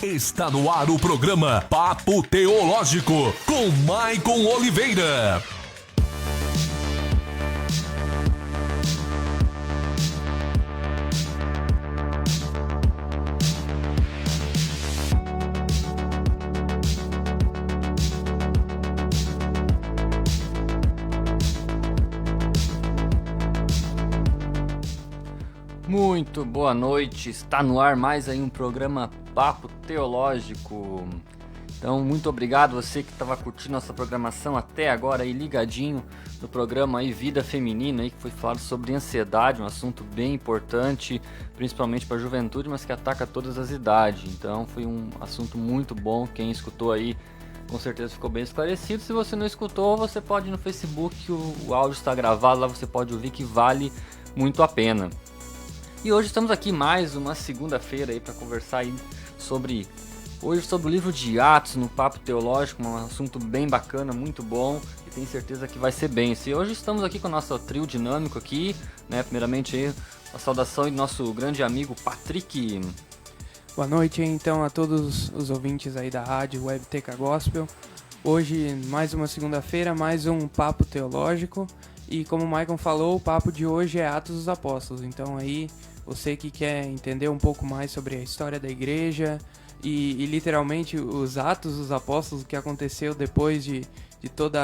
Está no ar o programa Papo Teológico com Maicon Oliveira. Muito boa noite, está no ar mais aí um programa Papo Teológico. Então, muito obrigado você que estava curtindo nossa programação até agora aí, ligadinho no programa aí Vida Feminina, aí, que foi falado sobre ansiedade, um assunto bem importante, principalmente para a juventude, mas que ataca todas as idades. Então, foi um assunto muito bom, quem escutou aí com certeza ficou bem esclarecido. Se você não escutou, você pode ir no Facebook, o áudio está gravado, lá você pode ouvir que vale muito a pena. E hoje estamos aqui mais uma segunda-feira aí para conversar aí sobre o livro de Atos no Papo Teológico, um assunto bem bacana, muito bom, e tenho certeza que vai ser bem. E hoje estamos aqui com o nosso trio dinâmico aqui, né? Primeiramente aí, a saudação do nosso grande amigo Patrick. Boa noite então a todos os ouvintes aí da rádio Web Teca Gospel. Hoje mais uma segunda-feira, mais um Papo Teológico. E como o Maicon falou, o papo de hoje é Atos dos Apóstolos. Então aí, você que quer entender um pouco mais sobre a história da igreja e literalmente os Atos dos Apóstolos, o que aconteceu depois de todo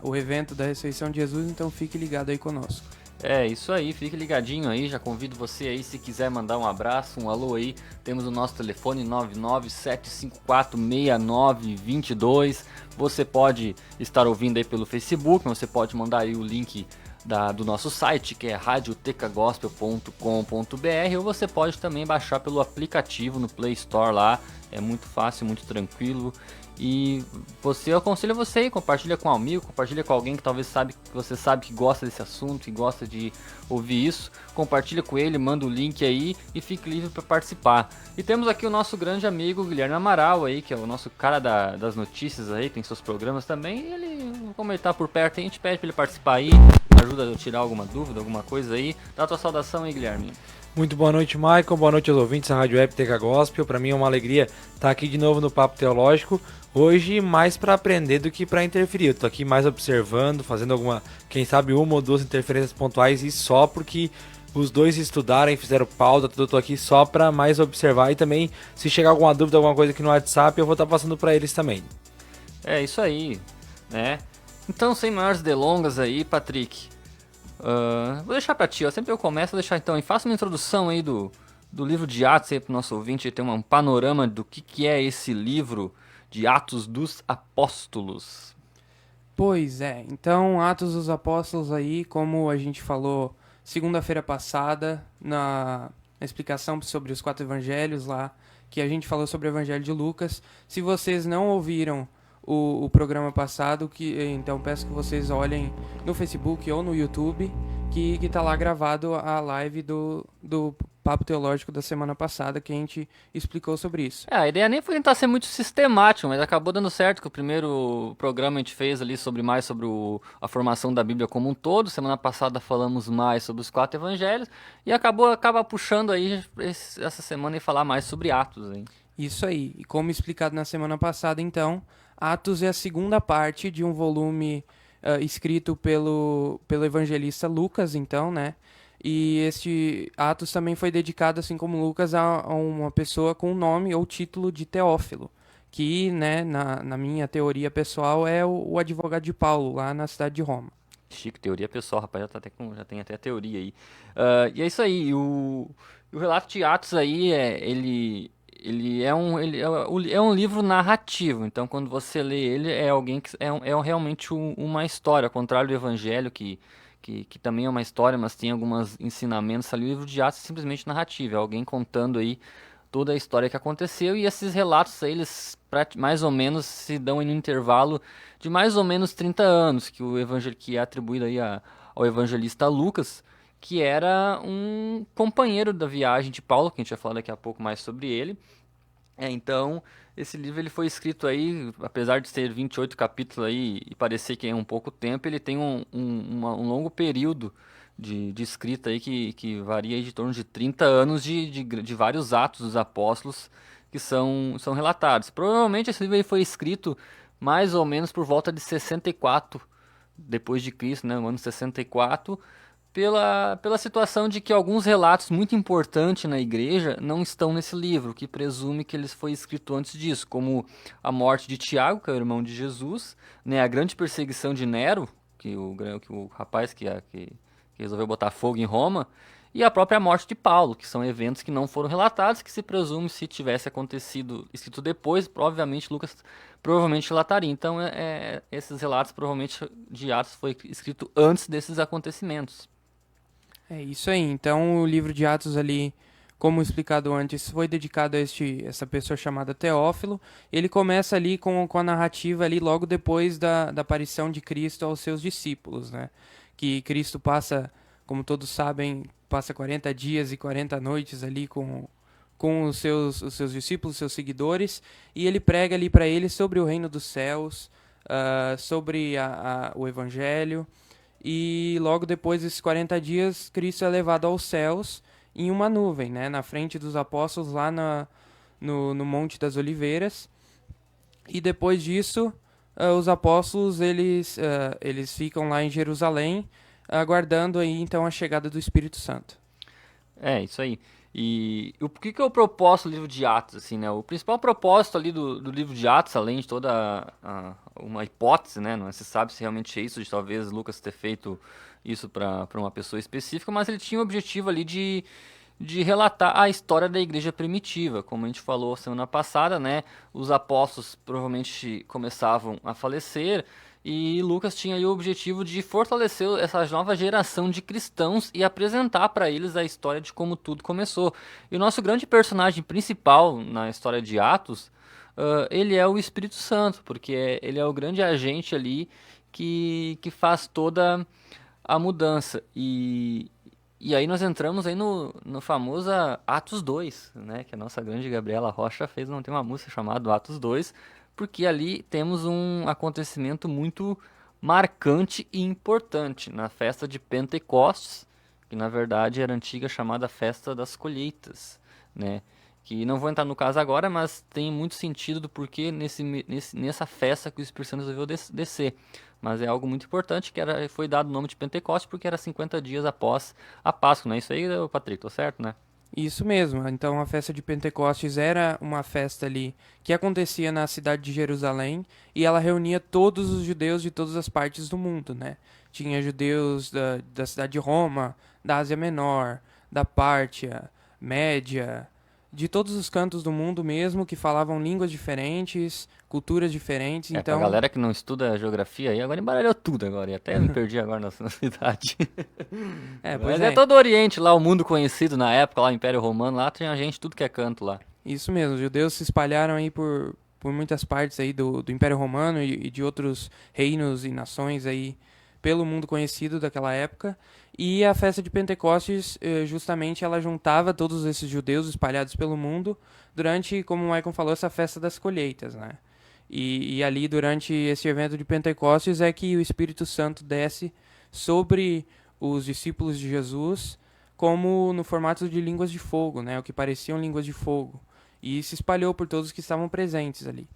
o evento da ressurreição de Jesus, então fique ligado aí conosco. É, isso aí, fique ligadinho aí, já convido você aí, se quiser mandar um abraço, um alô aí, temos o nosso telefone 997546922, você pode estar ouvindo aí pelo Facebook, você pode mandar aí o link do nosso site, que é radiotecagospel.com.br, ou você pode também baixar pelo aplicativo no Play Store lá, é muito fácil, muito tranquilo. E eu aconselho você aí, compartilha com um amigo, compartilha com alguém que talvez você sabe que gosta desse assunto, que gosta de ouvir isso. Compartilha com ele, manda o link aí e fique livre para participar. E temos aqui o nosso grande amigo Guilherme Amaral aí, que é o nosso cara das notícias aí, tem seus programas também. E ele, como ele tá por perto, a gente pede para ele participar aí, ajuda a tirar alguma dúvida, alguma coisa aí. Dá a tua saudação aí, Guilherme. Muito boa noite, Maicon. Boa noite aos ouvintes da Rádio Web Teca Gospel. Para mim é uma alegria estar aqui de novo no Papo Teológico. Hoje mais para aprender do que para interferir. Eu tô aqui mais observando, fazendo quem sabe uma ou duas interferências pontuais, e só porque os dois estudaram e fizeram pauta, eu tô aqui só para mais observar, e também se chegar alguma dúvida, alguma coisa aqui no WhatsApp, eu vou estar passando para eles também. É isso aí, né? Então, sem maiores delongas aí, Patrick, vou deixar pra ti, sempre eu começo, vou deixar então, faça uma introdução aí do livro de Atos aí pro nosso ouvinte, ter um panorama do que é esse livro de Atos dos Apóstolos. Pois é, então Atos dos Apóstolos aí, como a gente falou segunda-feira passada, na explicação sobre os 4 evangelhos lá, que a gente falou sobre o evangelho de Lucas. Se vocês não ouviram o programa passado, então peço que vocês olhem no Facebook ou no YouTube, que tá lá gravado a live do Papo Teológico da semana passada, que a gente explicou sobre isso. A ideia nem foi tentar ser muito sistemático, mas acabou dando certo, que o primeiro programa a gente fez ali mais sobre a formação da Bíblia como um todo. Semana passada falamos mais sobre os 4 evangelhos e acaba puxando aí essa semana e falar mais sobre Atos, hein? Isso aí, e como explicado na semana passada, então, Atos é a segunda parte de um volume escrito pelo evangelista Lucas, então, né? E este Atos também foi dedicado, assim como Lucas, a uma pessoa com o nome ou título de Teófilo, que, né, na minha teoria pessoal, é o advogado de Paulo, lá na cidade de Roma. Chico, teoria pessoal, rapaz, já tem até teoria aí. E é isso aí, o relato de Atos aí, ele é um livro narrativo. Então, quando você lê ele, é alguém que realmente uma história, ao contrário do Evangelho, que também é uma história, mas tem alguns ensinamentos ali. O livro de Atos é simplesmente narrativo, é alguém contando aí toda a história que aconteceu, e esses relatos aí, eles mais ou menos se dão em um intervalo de mais ou menos 30 anos, que é atribuído aí ao evangelista Lucas, que era um companheiro da viagem de Paulo, que a gente vai falar daqui a pouco mais sobre ele. Então, esse livro ele foi escrito aí, apesar de ter 28 capítulos aí e parecer que é um pouco tempo, ele tem um longo período de escrita aí que varia aí de torno de 30 anos de vários atos dos apóstolos que são relatados. Provavelmente esse livro aí foi escrito mais ou menos por volta de 64 depois de Cristo, né, no ano 64, pela situação de que alguns relatos muito importantes na igreja não estão nesse livro, que presume que ele foi escrito antes disso, como a morte de Tiago, que é o irmão de Jesus, né, a grande perseguição de Nero, que o rapaz que resolveu botar fogo em Roma, e a própria morte de Paulo, que são eventos que não foram relatados, que se presume se tivesse acontecido, escrito depois, provavelmente Lucas relataria. Então, esses relatos provavelmente de Atos foi escrito antes desses acontecimentos. É isso aí. Então, o livro de Atos ali, como explicado antes, foi dedicado a essa pessoa chamada Teófilo. Ele começa ali com a narrativa ali logo depois da aparição de Cristo aos seus discípulos, né? Que Cristo passa, como todos sabem, passa 40 dias e 40 noites ali com os seus discípulos, seus seguidores, e ele prega ali para eles sobre o reino dos céus, sobre o evangelho, e logo depois desses 40 dias, Cristo é levado aos céus em uma nuvem, né, na frente dos apóstolos lá no Monte das Oliveiras, e depois disso, os apóstolos eles ficam lá em Jerusalém, aguardando aí então a chegada do Espírito Santo. É, isso aí. E o que é o propósito do livro de Atos, assim, né? O principal propósito ali do livro de Atos, além de toda uma hipótese, né? Não se sabe se realmente é isso, de talvez Lucas ter feito isso para uma pessoa específica, mas ele tinha o objetivo ali de relatar a história da igreja primitiva. Como a gente falou semana passada, né? Os apóstolos provavelmente começavam a falecer, e Lucas tinha aí o objetivo de fortalecer essa nova geração de cristãos e apresentar para eles a história de como tudo começou. E o nosso grande personagem principal na história de Atos, ele é o Espírito Santo, porque ele é o grande agente ali que faz toda a mudança. E aí nós entramos aí no famoso Atos 2, né? Que a nossa grande Gabriela Rocha fez, não tem uma música chamada Atos 2, porque ali temos um acontecimento muito marcante e importante na festa de Pentecostes, que na verdade era a antiga chamada Festa das Colheitas, né? Que não vou entrar no caso agora, mas tem muito sentido do porquê nessa festa que o Espírito Santo resolveu descer. Mas é algo muito importante, que foi dado o nome de Pentecostes porque era 50 dias após a Páscoa, né? Isso aí, Patrick, tô certo, né? Isso mesmo. Então a festa de Pentecostes era uma festa ali que acontecia na cidade de Jerusalém e ela reunia todos os judeus de todas as partes do mundo, né? Tinha judeus da cidade de Roma, da Ásia Menor, da Pártia, Média, de todos os cantos do mundo mesmo, que falavam línguas diferentes, culturas diferentes. Então, pra galera que não estuda geografia aí, agora embaralhou tudo agora, e até me perdi agora na cidade. Mas é todo o Oriente lá, o mundo conhecido na época, lá o Império Romano, lá tinha gente, tudo que é canto lá. Isso mesmo, os judeus se espalharam aí por muitas partes aí do Império Romano e de outros reinos e nações aí pelo mundo conhecido daquela época. E a festa de Pentecostes, justamente, ela juntava todos esses judeus espalhados pelo mundo durante, como o Michael falou, essa festa das colheitas, né? E ali, durante esse evento de Pentecostes, é que o Espírito Santo desce sobre os discípulos de Jesus, como no formato de línguas de fogo, né? O que pareciam línguas de fogo. E se espalhou por todos que estavam presentes ali.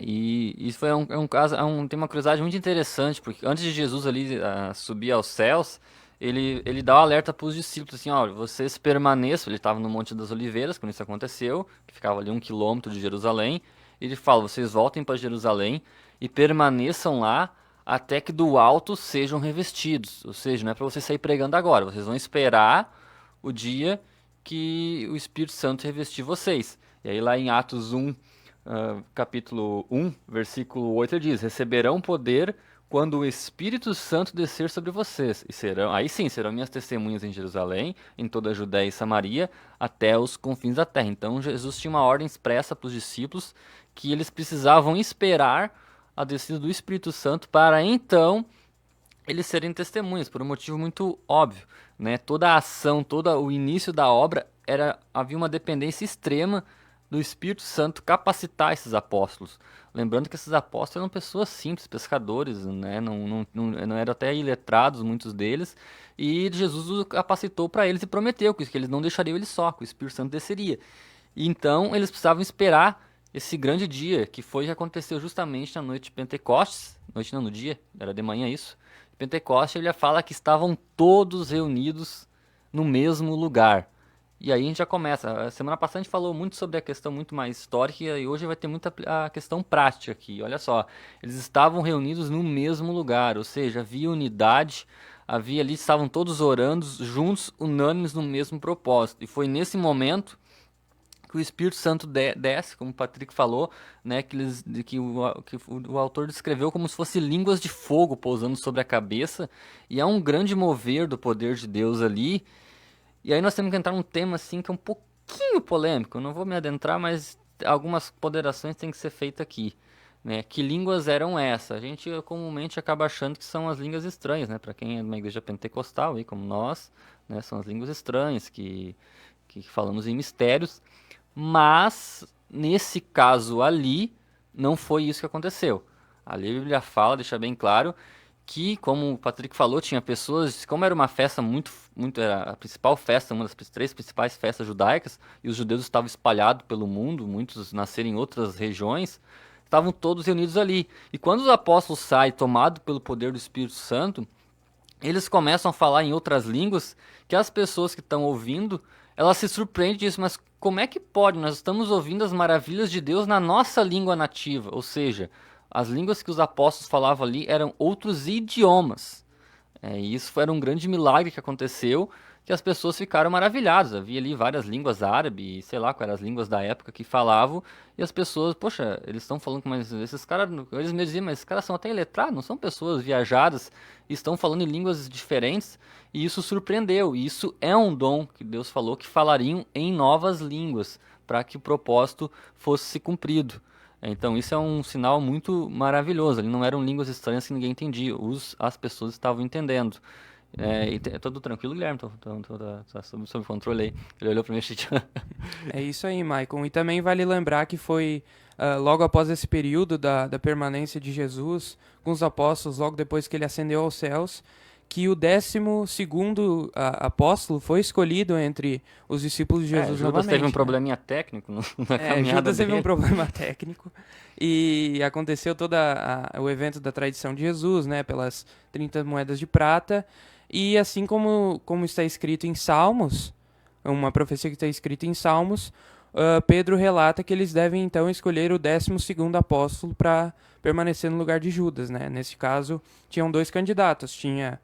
E isso foi um caso, tem uma curiosidade muito interessante, porque antes de Jesus ali subir aos céus, ele dá o alerta para os discípulos, assim, ó, vocês permaneçam, ele estava no Monte das Oliveiras, quando isso aconteceu, que ficava ali 1 quilômetro de Jerusalém, e ele fala, vocês voltem para Jerusalém e permaneçam lá até que do alto sejam revestidos, ou seja, não é para vocês sair pregando agora, vocês vão esperar o dia que o Espírito Santo revestir vocês. E aí lá em Atos 1, capítulo 1, versículo 8, ele diz, receberão poder quando o Espírito Santo descer sobre vocês, e serão minhas testemunhas em Jerusalém, em toda a Judéia e Samaria, até os confins da terra. Então Jesus tinha uma ordem expressa para os discípulos que eles precisavam esperar a descida do Espírito Santo para então eles serem testemunhas, por um motivo muito óbvio, né? Toda a ação, todo o início da obra, havia uma dependência extrema do Espírito Santo capacitar esses apóstolos. Lembrando que esses apóstolos eram pessoas simples, pescadores, né? Não eram até iletrados, muitos deles, e Jesus os capacitou para eles e prometeu que eles não deixariam eles só, que o Espírito Santo desceria. Então eles precisavam esperar esse grande dia, que foi que aconteceu justamente na noite de Pentecostes, noite não, no dia, era de manhã isso. Pentecostes, ele fala que estavam todos reunidos no mesmo lugar. E aí a gente já começa. A semana passada a gente falou muito sobre a questão muito mais histórica e hoje vai ter muita a questão prática aqui. Olha só, eles estavam reunidos no mesmo lugar, ou seja, havia unidade, havia ali, estavam todos orando juntos, unânimes no mesmo propósito. E foi nesse momento que o Espírito Santo desce, como o Patrick falou, né, que o autor descreveu como se fosse línguas de fogo pousando sobre a cabeça, e há um grande mover do poder de Deus ali. E aí nós temos que entrar num tema assim que é um pouquinho polêmico, eu não vou me adentrar, mas algumas ponderações têm que ser feitas aqui. Né? Que línguas eram essas? A gente comumente acaba achando que são as línguas estranhas, né? Para quem é de uma igreja pentecostal, aí, como nós, né? São as línguas estranhas que falamos em mistérios. Mas, nesse caso ali, não foi isso que aconteceu. Ali a Bíblia fala, deixa bem claro, que, como o Patrick falou, tinha pessoas, como era uma festa era a principal festa, uma das 3 principais festas judaicas, e os judeus estavam espalhados pelo mundo, muitos nasceram em outras regiões, estavam todos reunidos ali. E quando os apóstolos saem, tomados pelo poder do Espírito Santo, eles começam a falar em outras línguas, que as pessoas que estão ouvindo, elas se surpreendem disso, mas como é que pode? Nós estamos ouvindo as maravilhas de Deus na nossa língua nativa, ou seja, as línguas que os apóstolos falavam ali eram outros idiomas. E isso era um grande milagre que aconteceu, que as pessoas ficaram maravilhadas. Havia ali várias línguas árabes, sei lá quais eram as línguas da época que falavam, e as pessoas, poxa, eles estão falando com esses caras, eles me diziam, mas esses caras são até iletrados, não são pessoas viajadas, e estão falando em línguas diferentes, e isso surpreendeu. E isso é um dom que Deus falou que falariam em novas línguas, para que o propósito fosse cumprido. Então isso é um sinal muito maravilhoso. Ali não eram línguas estranhas que ninguém entendia. As pessoas estavam entendendo. É tudo tranquilo, Guilherme? Tá sob controle aí. Ele olhou para mim e É isso aí, Maicon. E também vale lembrar que foi logo após esse período da permanência de Jesus com os apóstolos, logo depois que ele ascendeu aos céus, que o 12º apóstolo foi escolhido entre os discípulos de Jesus Judas novamente. teve um probleminha técnico na caminhada Judas teve dele. um problema técnico e aconteceu todo o evento da traição de Jesus, né, pelas 30 moedas de prata, e assim como está escrito em Salmos, uma profecia que está escrita em Salmos, Pedro relata que eles devem então escolher o 12º apóstolo para permanecer no lugar de Judas, né? Nesse caso, tinham 2 candidatos, tinha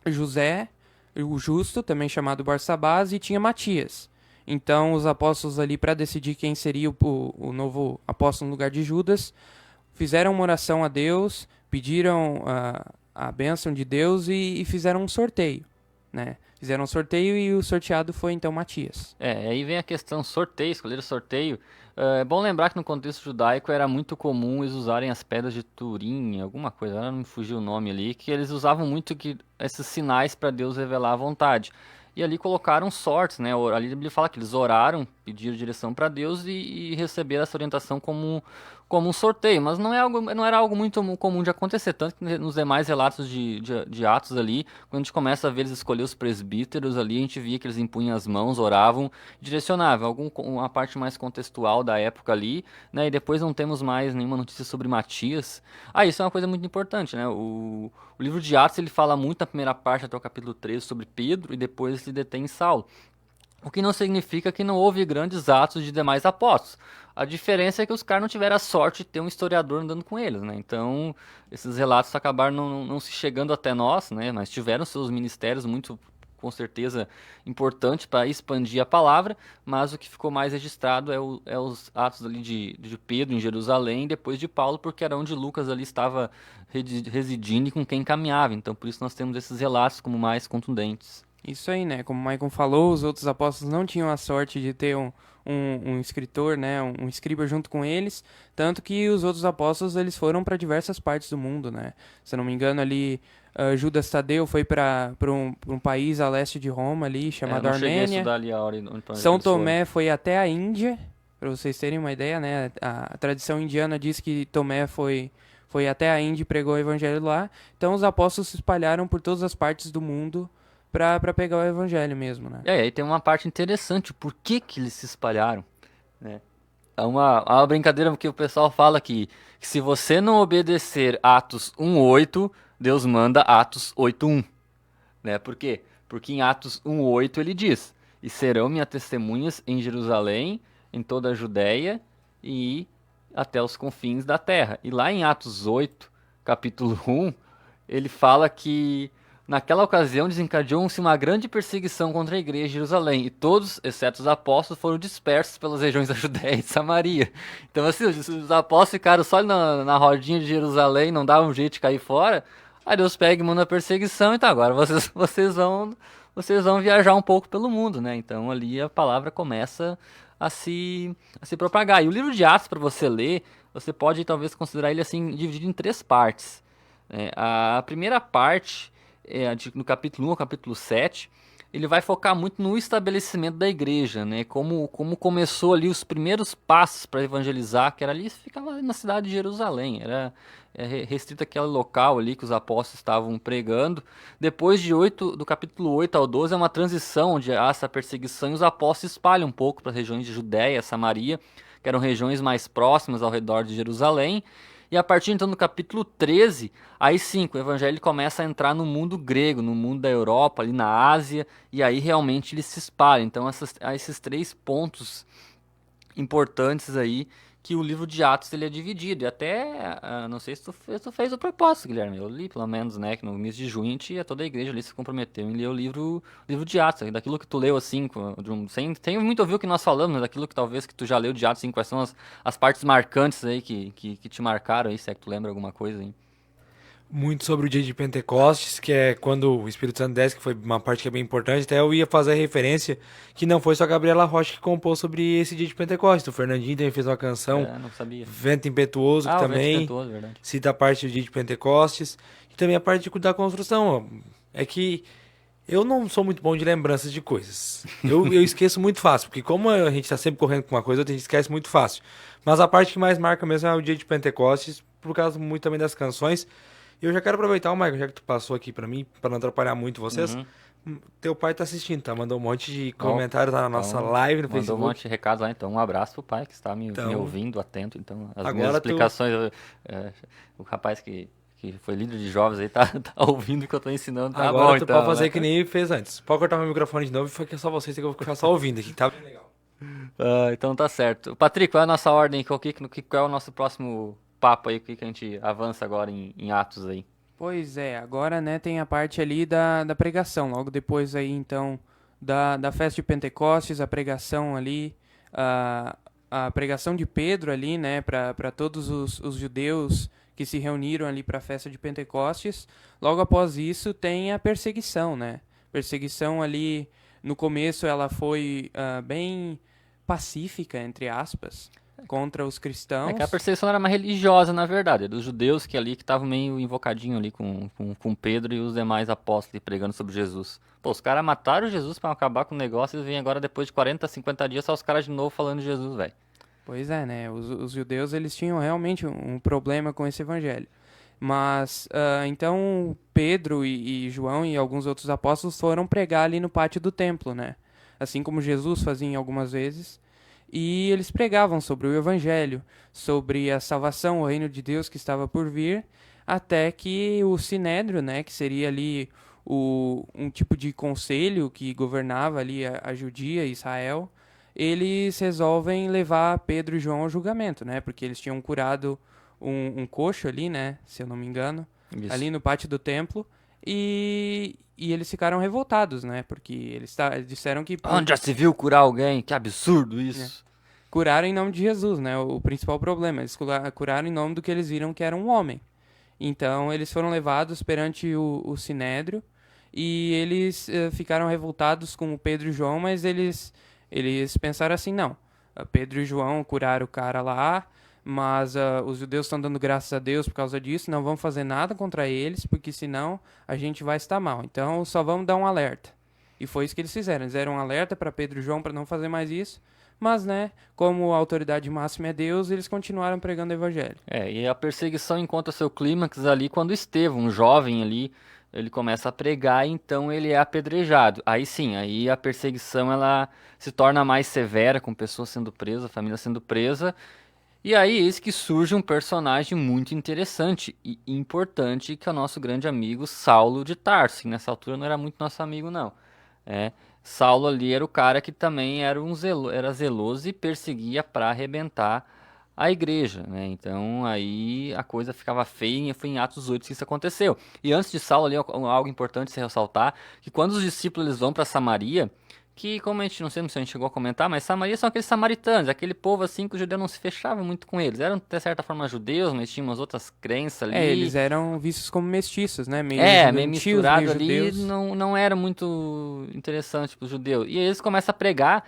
José, o Justo, também chamado Barsabás, e tinha Matias. Então, os apóstolos ali, para decidir quem seria o novo apóstolo no lugar de Judas, fizeram uma oração a Deus, pediram a bênção de Deus e fizeram um sorteio, né? Fizeram um sorteio e o sorteado foi, então, Matias. Aí vem a questão sorteio, escolher o sorteio. É bom lembrar que no contexto judaico era muito comum eles usarem as pedras de Turim, alguma coisa, não me fugiu o nome ali, que eles usavam muito esses sinais para Deus revelar a vontade. E ali colocaram sortes, né? Ali ele fala que eles oraram, pediram direção para Deus e receberam essa orientação como um sorteio. Mas não era algo muito comum de acontecer. Tanto que nos demais relatos de Atos ali, quando a gente começa a ver eles escolher os presbíteros ali, a gente via que eles impunham as mãos, oravam, direcionavam. Uma parte mais contextual da época ali, né? E depois não temos mais nenhuma notícia sobre Matias. Isso é uma coisa muito importante, né? O livro de Atos ele fala muito na primeira parte até o capítulo 13 sobre Pedro e depois se detém em Saulo. O que não significa que não houve grandes atos de demais apóstolos. A diferença é que os caras não tiveram a sorte de ter um historiador andando com eles, né? Então, esses relatos acabaram não se chegando até nós, né? Mas tiveram seus ministérios muito, com certeza, importantes para expandir a palavra, mas o que ficou mais registrado é os atos ali de Pedro em Jerusalém e depois de Paulo, porque era onde Lucas ali estava residindo e com quem caminhava. Então, por isso nós temos esses relatos como mais contundentes. Isso aí, né? Como o Maicon falou, os outros apóstolos não tinham a sorte de ter um escritor, né? Um escriba junto com eles, tanto que os outros apóstolos eles foram para diversas partes do mundo, né? Se eu não me engano ali, Judas Tadeu foi para um país a leste de Roma ali, chamado Armênia. São Tomé foi até a Índia, para vocês terem uma ideia, né? A tradição indiana diz que Tomé foi até a Índia e pregou o evangelho lá. Então os apóstolos se espalharam por todas as partes do mundo para pegar o evangelho mesmo, né? E aí tem uma parte interessante, por que eles se espalharam? né? Há uma brincadeira que o pessoal fala que se você não obedecer Atos 1:8, Deus manda Atos 8:1, né? Por quê? Porque em Atos 1:8 ele diz: "E serão minhas testemunhas em Jerusalém, em toda a Judéia e até os confins da terra." E lá em Atos 8, capítulo 1, ele fala que naquela ocasião desencadeou-se uma grande perseguição contra a igreja de Jerusalém, e todos, exceto os apóstolos, foram dispersos pelas regiões da Judéia e de Samaria. Então, assim, os apóstolos ficaram só ali na rodinha de Jerusalém, não davam um jeito de cair fora. Aí Deus pega e manda a perseguição, então agora vocês vão viajar um pouco pelo mundo, né? Então ali a palavra começa a se propagar. E o livro de Atos, para você ler, você pode talvez considerar ele assim dividido em 3 partes, né? A primeira parte, no capítulo 1 ao capítulo 7, ele vai focar muito no estabelecimento da igreja, né? Como começou ali os primeiros passos para evangelizar, que era ali, ficava ali na cidade de Jerusalém, era restrito àquele local ali que os apóstolos estavam pregando. Depois do capítulo 8 ao 12 é uma transição onde há essa perseguição e os apóstolos espalham um pouco para as regiões de Judéia, Samaria, que eram regiões mais próximas ao redor de Jerusalém. E a partir então do capítulo 13, aí sim, o evangelho começa a entrar no mundo grego, no mundo da Europa, ali na Ásia, e aí realmente ele se espalha. Então há esses 3 pontos importantes aí que o livro de Atos ele é dividido. E até, não sei se tu fez o propósito, Guilherme, eu li pelo menos, né, que no mês de junho toda a igreja ali se comprometeu em ler o livro de Atos, daquilo que tu leu assim, sem muito ouvir o que nós falamos, mas daquilo que talvez que tu já leu de Atos, assim, quais são as partes marcantes aí que te marcaram aí, se é que tu lembra alguma coisa aí. Muito sobre o dia de Pentecostes, que é quando o Espírito Santo desce, que foi uma parte que é bem importante. Até eu ia fazer a referência que não foi só a Gabriela Rocha que compôs sobre esse dia de Pentecostes. O Fernandinho também fez uma canção, Não sabia. Vento Impetuoso, que O Vento também Impetuoso, verdade. cita a parte do dia de Pentecostes. E também a parte da construção. É que eu não sou muito bom de lembranças de coisas. Eu esqueço muito fácil, porque como a gente está sempre correndo com uma coisa, a gente esquece muito fácil. Mas a parte que mais marca mesmo é o dia de Pentecostes, por causa muito também das canções. Eu já quero aproveitar, Michael, já que tu passou aqui pra mim, pra não atrapalhar muito vocês. Teu pai tá assistindo, tá? Mandou um monte de comentários lá na nossa live no Facebook. Mandou um monte de recados lá, então um abraço pro pai que está me ouvindo, atento. Então, as minhas explicações, o rapaz que foi líder de jovens aí tá ouvindo o que eu tô ensinando, tá agora bom, tu então, pode fazer né? que nem fez antes. Pode cortar meu microfone de novo e foi que é só vocês que eu vou ficar só ouvindo aqui, tá bem legal. Então tá certo. Patrick, qual é a nossa ordem? Qual é o nosso próximo papo aí? O que a gente avança agora em Atos aí? Pois é, agora, né, tem a parte ali da pregação, logo depois aí, então, da festa de Pentecostes, a pregação ali, a pregação de Pedro ali, né, para todos os judeus que se reuniram ali para a festa de Pentecostes. Logo após isso tem a perseguição, né, perseguição ali, no começo ela foi bem pacífica, entre aspas, contra os cristãos. É que a perseguição era mais religiosa, na verdade, dos judeus que estavam meio invocadinho ali com Pedro e os demais apóstolos pregando sobre Jesus. Pô, os caras mataram Jesus pra acabar com o negócio e vêm agora depois de 40, 50 dias só os caras de novo falando de Jesus, velho. Pois é, né? Os judeus eles tinham realmente um problema com esse evangelho. Mas, então, Pedro e João e alguns outros apóstolos foram pregar ali no pátio do templo, né? Assim como Jesus fazia algumas vezes. E eles pregavam sobre o evangelho, sobre a salvação, o reino de Deus que estava por vir, até que o Sinédrio, né, que seria ali um tipo de conselho que governava ali a Judia e Israel, eles resolvem levar Pedro e João ao julgamento, né, porque eles tinham curado um coxo ali, né, se eu não me engano, Isso. ali no pátio do templo, e eles ficaram revoltados, né, porque eles disseram que... Onde já se viu curar alguém? Que absurdo isso. Curaram em nome de Jesus, né? O principal problema. Eles curaram em nome do que eles viram que era um homem. Então, eles foram levados perante o Sinédrio e eles ficaram revoltados com o Pedro e João, mas eles pensaram assim, não. Pedro e João curaram o cara lá, mas os judeus estão dando graças a Deus por causa disso, não vamos fazer nada contra eles, porque senão a gente vai estar mal. Então, só vamos dar um alerta. E foi isso que eles fizeram. Eles deram um alerta para Pedro e João para não fazer mais isso. Mas, né, como a autoridade máxima é Deus, eles continuaram pregando o evangelho. E a perseguição encontra seu clímax ali quando Estevão, um jovem ali, ele começa a pregar e então ele é apedrejado. Aí sim, aí a perseguição ela se torna mais severa, com pessoas sendo presas, família sendo presa. E aí eis que surge um personagem muito interessante e importante, que é o nosso grande amigo Saulo de Tarso, que nessa altura não era muito nosso amigo não. É, Saulo ali era o cara que também era era zeloso e perseguia para arrebentar a igreja, né? Então aí a coisa ficava feia e foi em Atos 8 que isso aconteceu. E antes de Saulo ali, algo importante se ressaltar, que quando os discípulos eles vão para Samaria, que como a gente, não sei se a gente chegou a comentar, mas Samaria são aqueles samaritanos, aquele povo assim que os judeus não se fechavam muito com eles. Eram de certa forma judeus, mas tinham umas outras crenças ali. Eles eram vistos como mestiços, né? Meio Meio gentios, misturado meio ali, judeus. não era muito interessante para os judeus. E aí eles começam a pregar,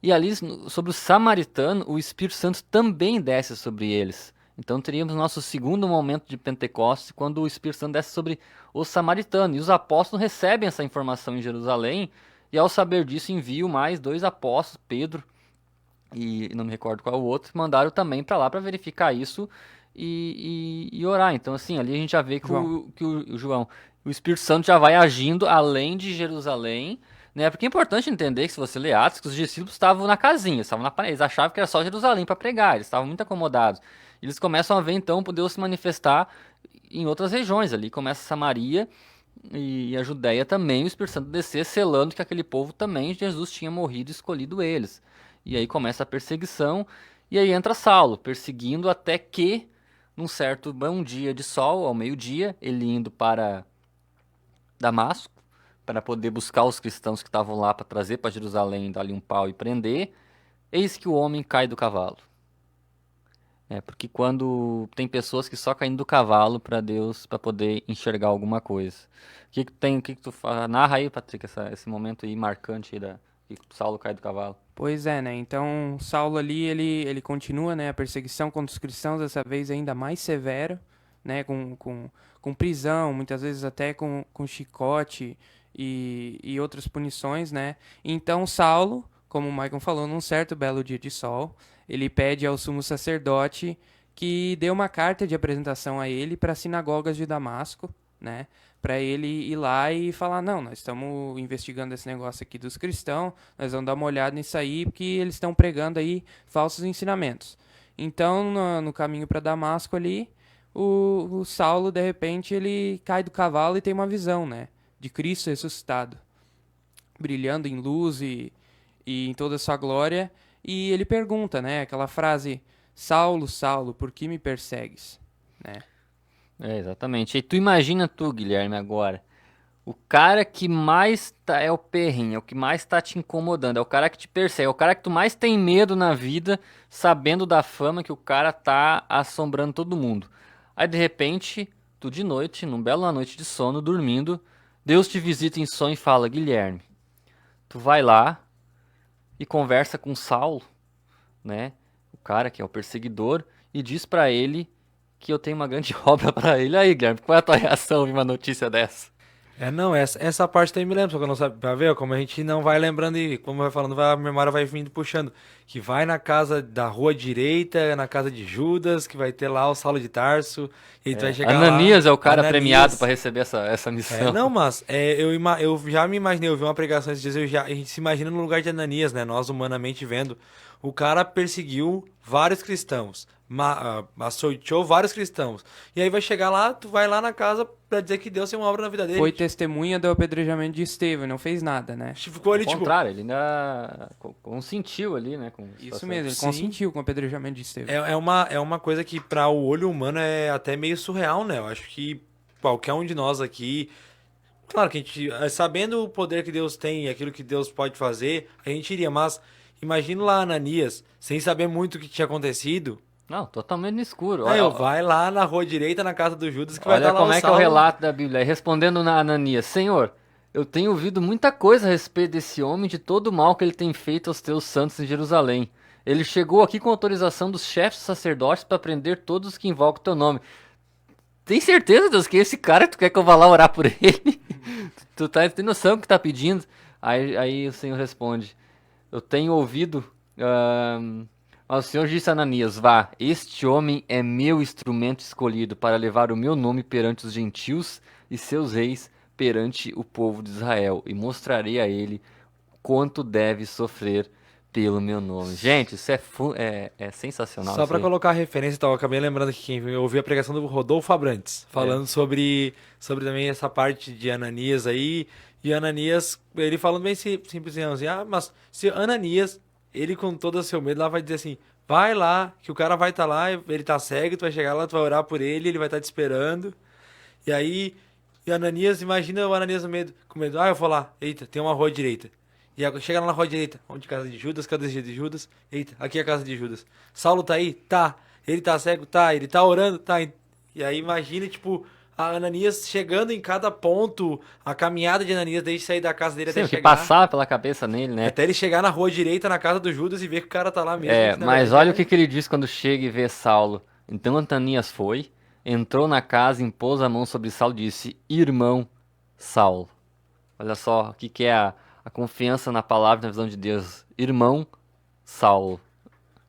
e ali sobre o samaritano, o Espírito Santo também desce sobre eles. Então teríamos nosso segundo momento de Pentecostes, quando o Espírito Santo desce sobre o samaritano. E os apóstolos recebem essa informação em Jerusalém, e ao saber disso enviam mais 2 apóstolos, Pedro e não me recordo qual o outro, mandaram também para lá para verificar isso e orar. Então, assim, ali a gente já vê que o João, o Espírito Santo já vai agindo além de Jerusalém, né? Porque é importante entender que, se você lê Atos, que os discípulos estavam na casinha, estavam eles achavam que era só Jerusalém para pregar, eles estavam muito acomodados. Eles começam a ver, então, Deus se manifestar em outras regiões ali. Começa Samaria e a Judéia também, o Espírito Santo descer, selando que aquele povo também, Jesus tinha morrido e escolhido eles. E aí começa a perseguição, e aí entra Saulo, perseguindo até que, num certo bom dia de sol, ao meio-dia, ele indo para Damasco, para poder buscar os cristãos que estavam lá para trazer para Jerusalém, dar-lhe um pau e prender, eis que o homem cai do cavalo. Porque quando tem pessoas que só caem do cavalo para Deus, para poder enxergar alguma coisa. O que tu narra aí, Patrick, esse momento aí marcante aí que Saulo cai do cavalo? Pois é, né? Então, Saulo ali, ele continua, né, a perseguição contra os cristãos, dessa vez ainda mais severo, né, com prisão, muitas vezes até com chicote e outras punições, né? Então, Saulo, como o Michael falou, num certo belo dia de sol, ele pede ao sumo sacerdote que dê uma carta de apresentação a ele para as sinagogas de Damasco, né? Para ele ir lá e falar, não, nós estamos investigando esse negócio aqui dos cristãos, nós vamos dar uma olhada nisso aí, porque eles estão pregando aí falsos ensinamentos. Então, no caminho para Damasco ali, o Saulo, de repente, ele cai do cavalo e tem uma visão, né? De Cristo ressuscitado, brilhando em luz e em toda a sua glória. E ele pergunta, né? Aquela frase, Saulo, Saulo, por que me persegues? Né? Exatamente. E tu imagina Guilherme, agora. O cara que mais é o perrinho, é o que mais tá te incomodando, é o cara que te persegue, é o cara que tu mais tem medo na vida, sabendo da fama que o cara tá assombrando todo mundo. Aí de repente, tu de noite, num belo noite de sono, dormindo, Deus te visita em sonho e fala, Guilherme, tu vai lá e conversa com Saulo, né? O cara que é o perseguidor, e diz pra ele que eu tenho uma grande obra pra ele. Aí, Guilherme, qual é a tua reação em uma notícia dessa? Não, essa parte aí me lembra, só que eu não sabe, pra ver como a gente não vai lembrando e como vai falando, a memória vai vindo puxando. Que vai na casa da rua direita, na casa de Judas, que vai ter lá o Saulo de Tarso, e aí tu vai chegar Ananias lá, é o cara Ananias. premiado pra receber essa missão. Não, mas eu já me imaginei, eu vi uma pregação esses dias, a gente se imagina no lugar de Ananias, né? Nós humanamente vendo. O cara perseguiu vários cristãos, açoitou vários cristãos. E aí vai chegar lá, tu vai lá na casa pra dizer que Deus tem uma obra na vida dele. Foi testemunha do apedrejamento de Estevão, não fez nada, né? Ficou ali, Ao contrário, ele ainda consentiu ali, né? Isso mesmo, ele Sim. consentiu com o apedrejamento de Estevão. É uma coisa que para o olho humano é até meio surreal, né? Eu acho que qualquer um de nós aqui, claro que a gente, sabendo o poder que Deus tem e aquilo que Deus pode fazer, a gente iria, mas imagina lá Ananias, sem saber muito o que tinha acontecido. Não, totalmente no escuro. Vai lá na rua direita, na casa do Judas, que vai Olha dar lá como o é que é o Saulo. relato da Bíblia. Respondendo na Ananias, Senhor, eu tenho ouvido muita coisa a respeito desse homem, de todo o mal que ele tem feito aos teus santos em Jerusalém. Ele chegou aqui com autorização dos chefes sacerdotes para prender todos os que invocam o teu nome. Tem certeza, Deus, que esse cara tu quer que eu vá lá orar por ele? Tu tem noção do que tá pedindo? Aí o Senhor responde, eu tenho ouvido... o Senhor disse a Ananias, vá, este homem é meu instrumento escolhido para levar o meu nome perante os gentios e seus reis, perante o povo de Israel e mostrarei a ele quanto deve sofrer pelo meu nome. Gente, isso é sensacional. Só isso pra aí. colocar a referência, eu acabei lembrando que quem ouviu a pregação do Rodolfo Abrantes, falando sobre também essa parte de Ananias aí, e Ananias, ele falando bem simples assim, mas se Ananias, ele com todo o seu medo lá vai dizer assim, vai lá, que o cara vai estar lá, ele tá cego, tu vai chegar lá, tu vai orar por ele vai estar te esperando, e aí, e Ananias, imagina o Ananias com medo, eu vou lá, eita, tem uma rua direita. E agora chega lá na rua direita, onde casa de Judas, cadê de Judas? Eita, aqui é a casa de Judas. Saulo tá aí? Tá. Ele tá cego? Tá. Ele tá orando? Tá. E aí imagina, tipo, a Ananias chegando em cada ponto, a caminhada de Ananias desde sair da casa dele Sim, até o que chegar. passava pela cabeça nele, né? Até ele chegar na rua direita, na casa do Judas e ver que o cara tá lá mesmo. que, na Mas verdade, olha o que ele diz quando chega e vê Saulo. Então Ananias foi, entrou na casa, impôs a mão sobre Saulo e disse, irmão Saulo. Olha só o que é a confiança na palavra e na visão de Deus. Irmão Saulo.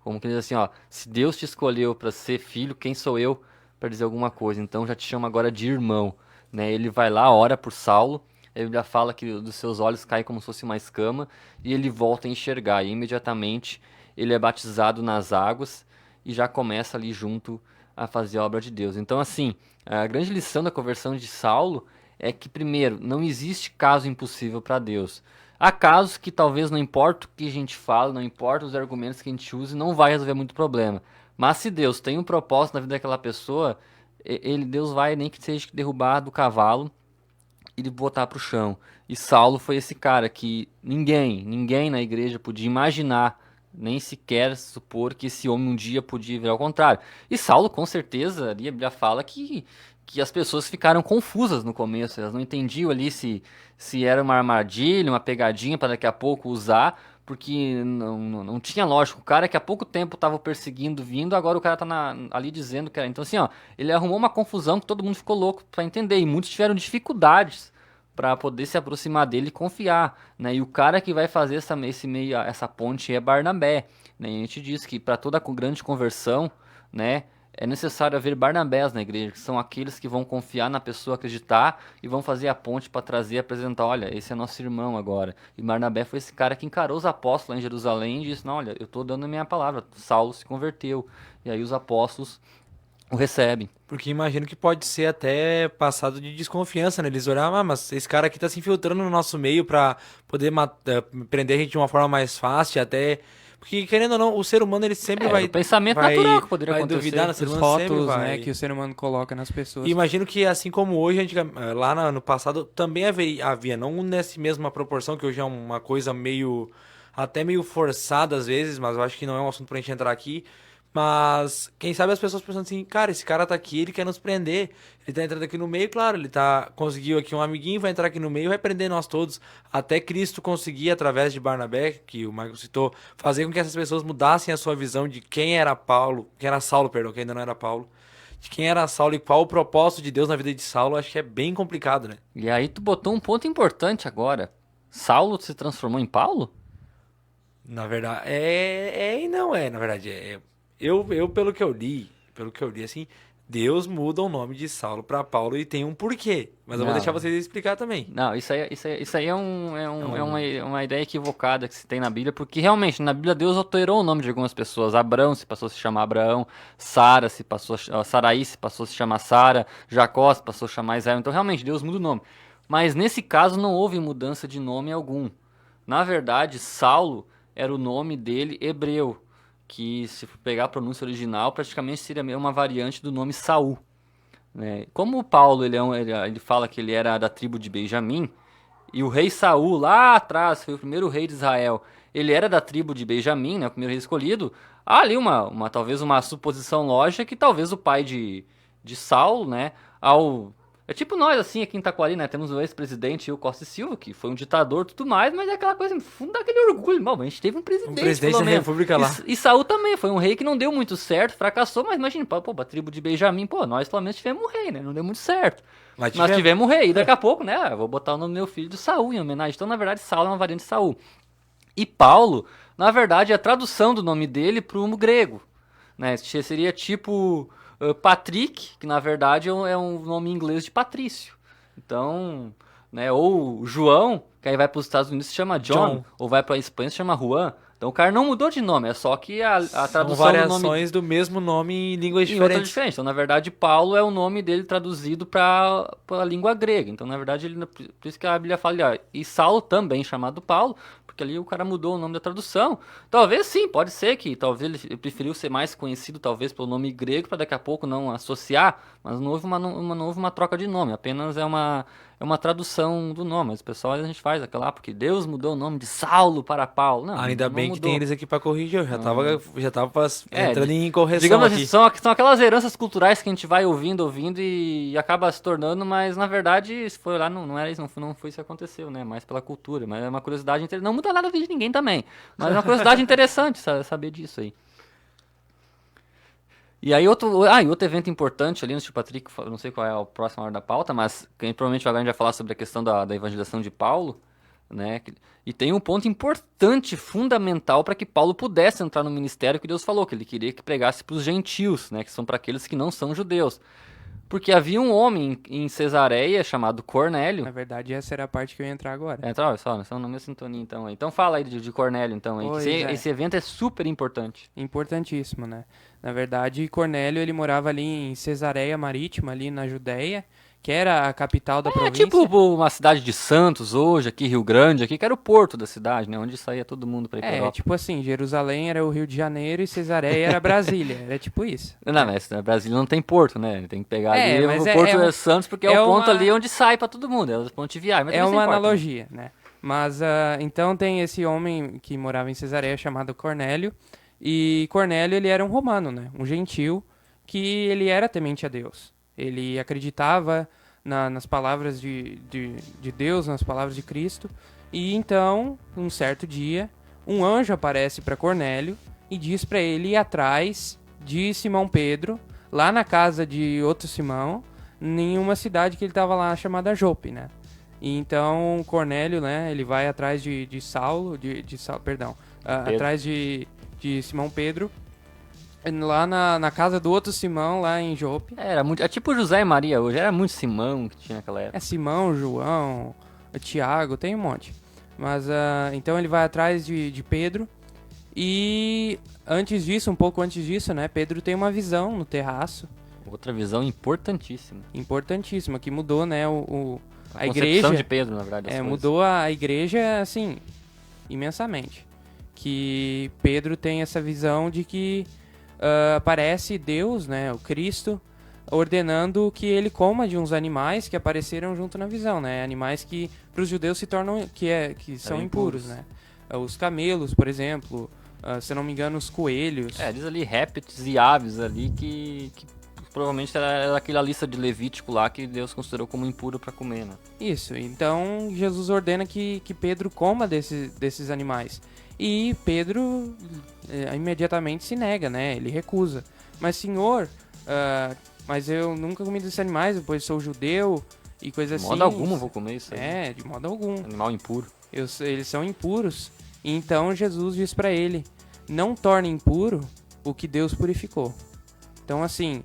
Como que ele diz assim, ó, se Deus te escolheu para ser filho, quem sou eu para dizer alguma coisa? Então já te chamo agora de irmão, né? Ele vai lá, ora por Saulo, a Bíblia fala que dos seus olhos cai como se fosse uma escama e ele volta a enxergar e imediatamente ele é batizado nas águas e já começa ali junto a fazer a obra de Deus. Então assim, a grande lição da conversão de Saulo é que primeiro, não existe caso impossível para Deus. Há casos que talvez não importa o que a gente fala, não importa os argumentos que a gente use, não vai resolver muito problema. Mas se Deus tem um propósito na vida daquela pessoa, Deus vai nem que seja derrubar do cavalo e botar para o chão. E Saulo foi esse cara que ninguém na igreja podia imaginar, nem sequer supor que esse homem um dia podia virar ao contrário. E Saulo, com certeza, ali a Bíblia fala que as pessoas ficaram confusas no começo, elas não entendiam ali se era uma armadilha, uma pegadinha para daqui a pouco usar, porque não tinha lógico. O cara que há pouco tempo estava perseguindo, vindo, agora o cara tá ali dizendo que era. Então assim, ó, ele arrumou uma confusão que todo mundo ficou louco para entender, e muitos tiveram dificuldades para poder se aproximar dele e confiar, né? E o cara que vai fazer essa ponte é Barnabé, né? E a gente diz que para toda grande conversão, né, é necessário haver Barnabés na igreja, que são aqueles que vão confiar na pessoa, acreditar e vão fazer a ponte para trazer e apresentar, olha, esse é nosso irmão agora. E Barnabé foi esse cara que encarou os apóstolos lá em Jerusalém e disse, não, olha, eu estou dando a minha palavra, Saulo se converteu. E aí os apóstolos o recebem. Porque imagino que pode ser até passado de desconfiança, né? Eles olham, mas esse cara aqui tá se infiltrando no nosso meio pra poder prender a gente de uma forma mais fácil, até... Porque, querendo ou não, o ser humano, ele sempre vai... O pensamento natural que poderia acontecer. Duvidar, no ser Os humano sempre rótulos, vai. né, que o ser humano coloca nas pessoas. E imagino que, assim como hoje, lá no passado, também havia, não nessa mesma proporção, que hoje é uma coisa até meio forçada às vezes, mas eu acho que não é um assunto pra gente entrar aqui. Mas, quem sabe as pessoas pensando assim, cara, esse cara tá aqui, ele quer nos prender. Ele tá entrando aqui no meio, claro, conseguiu aqui um amiguinho, vai entrar aqui no meio, vai prender nós todos. Até Cristo conseguir, através de Barnabé, que o Michael citou, fazer com que essas pessoas mudassem a sua visão de quem era Saulo, perdão, que ainda não era Paulo. De quem era Saulo e qual o propósito de Deus na vida de Saulo, acho que é bem complicado, né? E aí tu botou um ponto importante agora. Saulo se transformou em Paulo? Na verdade, e não é, na verdade, eu pelo que eu li, assim, Deus muda o nome de Saulo para Paulo e tem um porquê. Mas eu vou deixar vocês explicar também. Não, isso aí é uma ideia equivocada que se tem na Bíblia, porque realmente na Bíblia Deus alterou o nome de algumas pessoas. Abraão se passou a se chamar Abraão, Saraí se passou a se chamar Sara, Jacó se passou a chamar Israel. Então realmente Deus muda o nome. Mas nesse caso não houve mudança de nome algum. Na verdade, Saulo era o nome dele hebreu, que se for pegar a pronúncia original, praticamente seria uma variante do nome Saul, né? Como o Paulo ele fala que ele era da tribo de Benjamim, e o rei Saul lá atrás foi o primeiro rei de Israel, ele era da tribo de Benjamim, né, o primeiro rei escolhido. Há ali talvez uma suposição lógica que talvez o pai de Saulo, né, é tipo nós, assim, aqui em Taquari, né? Temos o ex-presidente o Costa e Silva, que foi um ditador e tudo mais, mas é aquela coisa, fundo daquele orgulho. Bom, a gente teve um presidente da República lá. E Saul também, foi um rei que não deu muito certo, fracassou, mas imagina, pô, a tribo de Benjamim, pô, nós pelo menos tivemos um rei, né? Não deu muito certo. Mas tivemos um rei, e daqui a pouco, né? Eu vou botar o nome do meu filho de Saul em homenagem. Então, na verdade, Saulo é uma variante de Saul. E Paulo, na verdade, é a tradução do nome dele para o grego, né? Seria tipo... Patrick, que na verdade é um nome em inglês de Patrício. Então, né? Ou João, que aí vai para os Estados Unidos se chama John, ou vai para a Espanha se chama Juan. Então o cara não mudou de nome, é só que a tradução São variações do nome do mesmo nome em línguas em outra diferentes. diferente. Então, na verdade, Paulo é o nome dele traduzido para a língua grega. Então, na verdade, por isso que a Bíblia fala ali, ó, e Saulo também chamado Paulo, porque ali o cara mudou o nome da tradução. Talvez sim, pode ser que talvez ele preferiu ser mais conhecido talvez pelo nome grego para daqui a pouco não associar, mas não houve uma troca de nome, apenas é uma tradução do nome. Mas o pessoal a gente faz aquela porque Deus mudou o nome de Saulo para Paulo. Não, Ainda não bem que mudou. tem eles aqui pra corrigir. Eu já tava entrando em correção Digamos aqui. assim, são aquelas heranças culturais que a gente vai ouvindo e acaba se tornando, mas na verdade, se for lá, não era isso, não foi isso que aconteceu, né? Mais pela cultura, mas é uma curiosidade interessante. Não muda nada a vida de ninguém também, mas é uma curiosidade interessante saber disso aí. E aí outro evento importante ali no Tio Patrick, não sei qual é a próxima hora da pauta, mas que provavelmente agora a gente vai falar sobre a questão da evangelização de Paulo, né? E tem um ponto importante, fundamental, para que Paulo pudesse entrar no ministério que Deus falou, que ele queria que pregasse para os gentios, né? Que são para aqueles que não são judeus. Porque havia um homem em Cesareia chamado Cornélio. Na verdade, essa era a parte que eu ia entrar agora. Olha só, nós estamos na mesma sintonia então. Então fala aí de Cornélio então. Aí, Pois que é. esse evento é super importante. Importantíssimo, né? Na verdade, Cornélio, ele morava ali em Cesareia Marítima, ali na Judéia, que era a capital da É província. tipo uma cidade de Santos hoje, aqui Rio Grande, aqui que era o porto da cidade, né? Onde saía todo mundo pra ir pra Europa. Tipo assim, Jerusalém era o Rio de Janeiro e Cesareia era Brasília. Era tipo isso. Não, mas Brasília não tem porto, né? Tem que pegar ali mas o porto é é Santos, porque é o ponto uma- ali onde sai pra todo mundo, é o ponto de viagem. Mas É também uma sem importa, né? analogia, né? Mas, então tem esse homem que morava em Cesareia chamado Cornélio. E Cornélio, ele era um romano, né? Um gentil, que ele era temente a Deus. Ele acreditava nas palavras de Deus, nas palavras de Cristo. E então, um certo dia, um anjo aparece para Cornélio e diz para ele ir atrás de Simão Pedro, lá na casa de outro Simão, em uma cidade que ele estava lá chamada Jope, né? E então Cornélio, né, ele vai atrás de Saulo, atrás de Simão Pedro, lá na casa do outro Simão, lá em Jope. É tipo José e Maria hoje, era muito Simão que tinha naquela época. É Simão, João, Tiago, tem um monte. Mas então ele vai atrás de Pedro. E um pouco antes disso, né, Pedro tem uma visão no terraço. Outra visão importantíssima. Importantíssima, que mudou, né, a concepção igreja. de Pedro, na verdade. das coisas. Mudou a igreja, assim, imensamente. Que Pedro tem essa visão de que aparece Deus, né, o Cristo, ordenando que ele coma de uns animais que apareceram junto na visão, né? Animais que para os judeus se tornam que são impuros, né? Os camelos, por exemplo, se eu não me engano, os coelhos. Diz ali répteis e aves ali que provavelmente era aquela lista de Levítico lá que Deus considerou como impuro para comer, né? Isso, então Jesus ordena que Pedro coma desses animais. E Pedro imediatamente se nega, né? Ele recusa. Mas Senhor, mas eu nunca comi desses animais, pois sou judeu e coisa assim. De modo algum eu vou comer isso aí. De modo algum. Animal impuro. Eles são impuros. E então Jesus diz pra ele, não torne impuro o que Deus purificou. Então assim,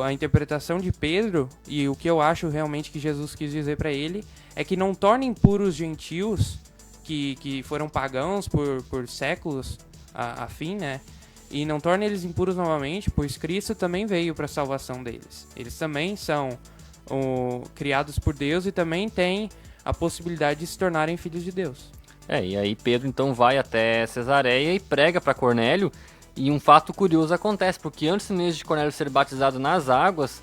a interpretação de Pedro e o que eu acho realmente que Jesus quis dizer pra ele é que não torne impuros os gentios que foram pagãos por séculos a fim, né? E não torne eles impuros novamente, pois Cristo também veio para a salvação deles. Eles também são criados por Deus e também têm a possibilidade de se tornarem filhos de Deus. E aí Pedro então vai até Cesareia e prega para Cornélio. E um fato curioso acontece, porque antes mesmo de Cornélio ser batizado nas águas,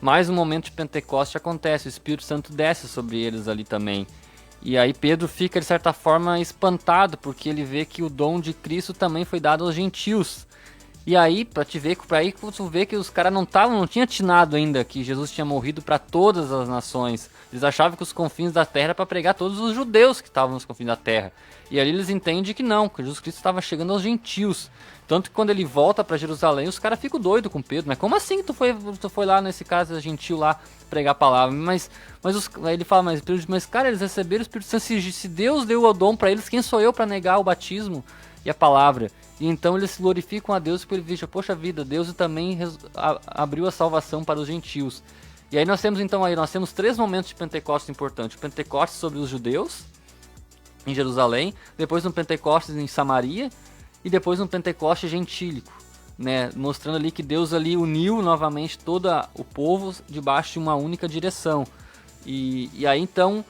mais um momento de Pentecoste acontece, o Espírito Santo desce sobre eles ali também. E aí Pedro fica, de certa forma, espantado, porque ele vê que o dom de Cristo também foi dado aos gentios. E aí, tu vê que os caras não tinham atinado ainda que Jesus tinha morrido para todas as nações. Eles achavam que os confins da terra era para pregar todos os judeus que estavam nos confins da terra. E ali eles entendem que não, que Jesus Cristo estava chegando aos gentios. Tanto que quando ele volta para Jerusalém, os caras ficam doidos com Pedro. Mas como assim tu foi lá, nesse caso, gentil lá, pregar a palavra? Aí ele fala, mas cara, eles receberam o Espírito Santo. Se Deus deu o dom para eles, quem sou eu para negar o batismo e a palavra? E então eles glorificam a Deus porque ele veja, poxa vida, Deus também abriu a salvação para os gentios. E aí nós temos 3 momentos de Pentecostes importantes. O Pentecostes sobre os judeus, em Jerusalém, depois um Pentecostes em Samaria, e depois um Pentecostes gentílico, né? Mostrando ali que Deus ali uniu novamente todo o povo debaixo de uma única direção. E aí então,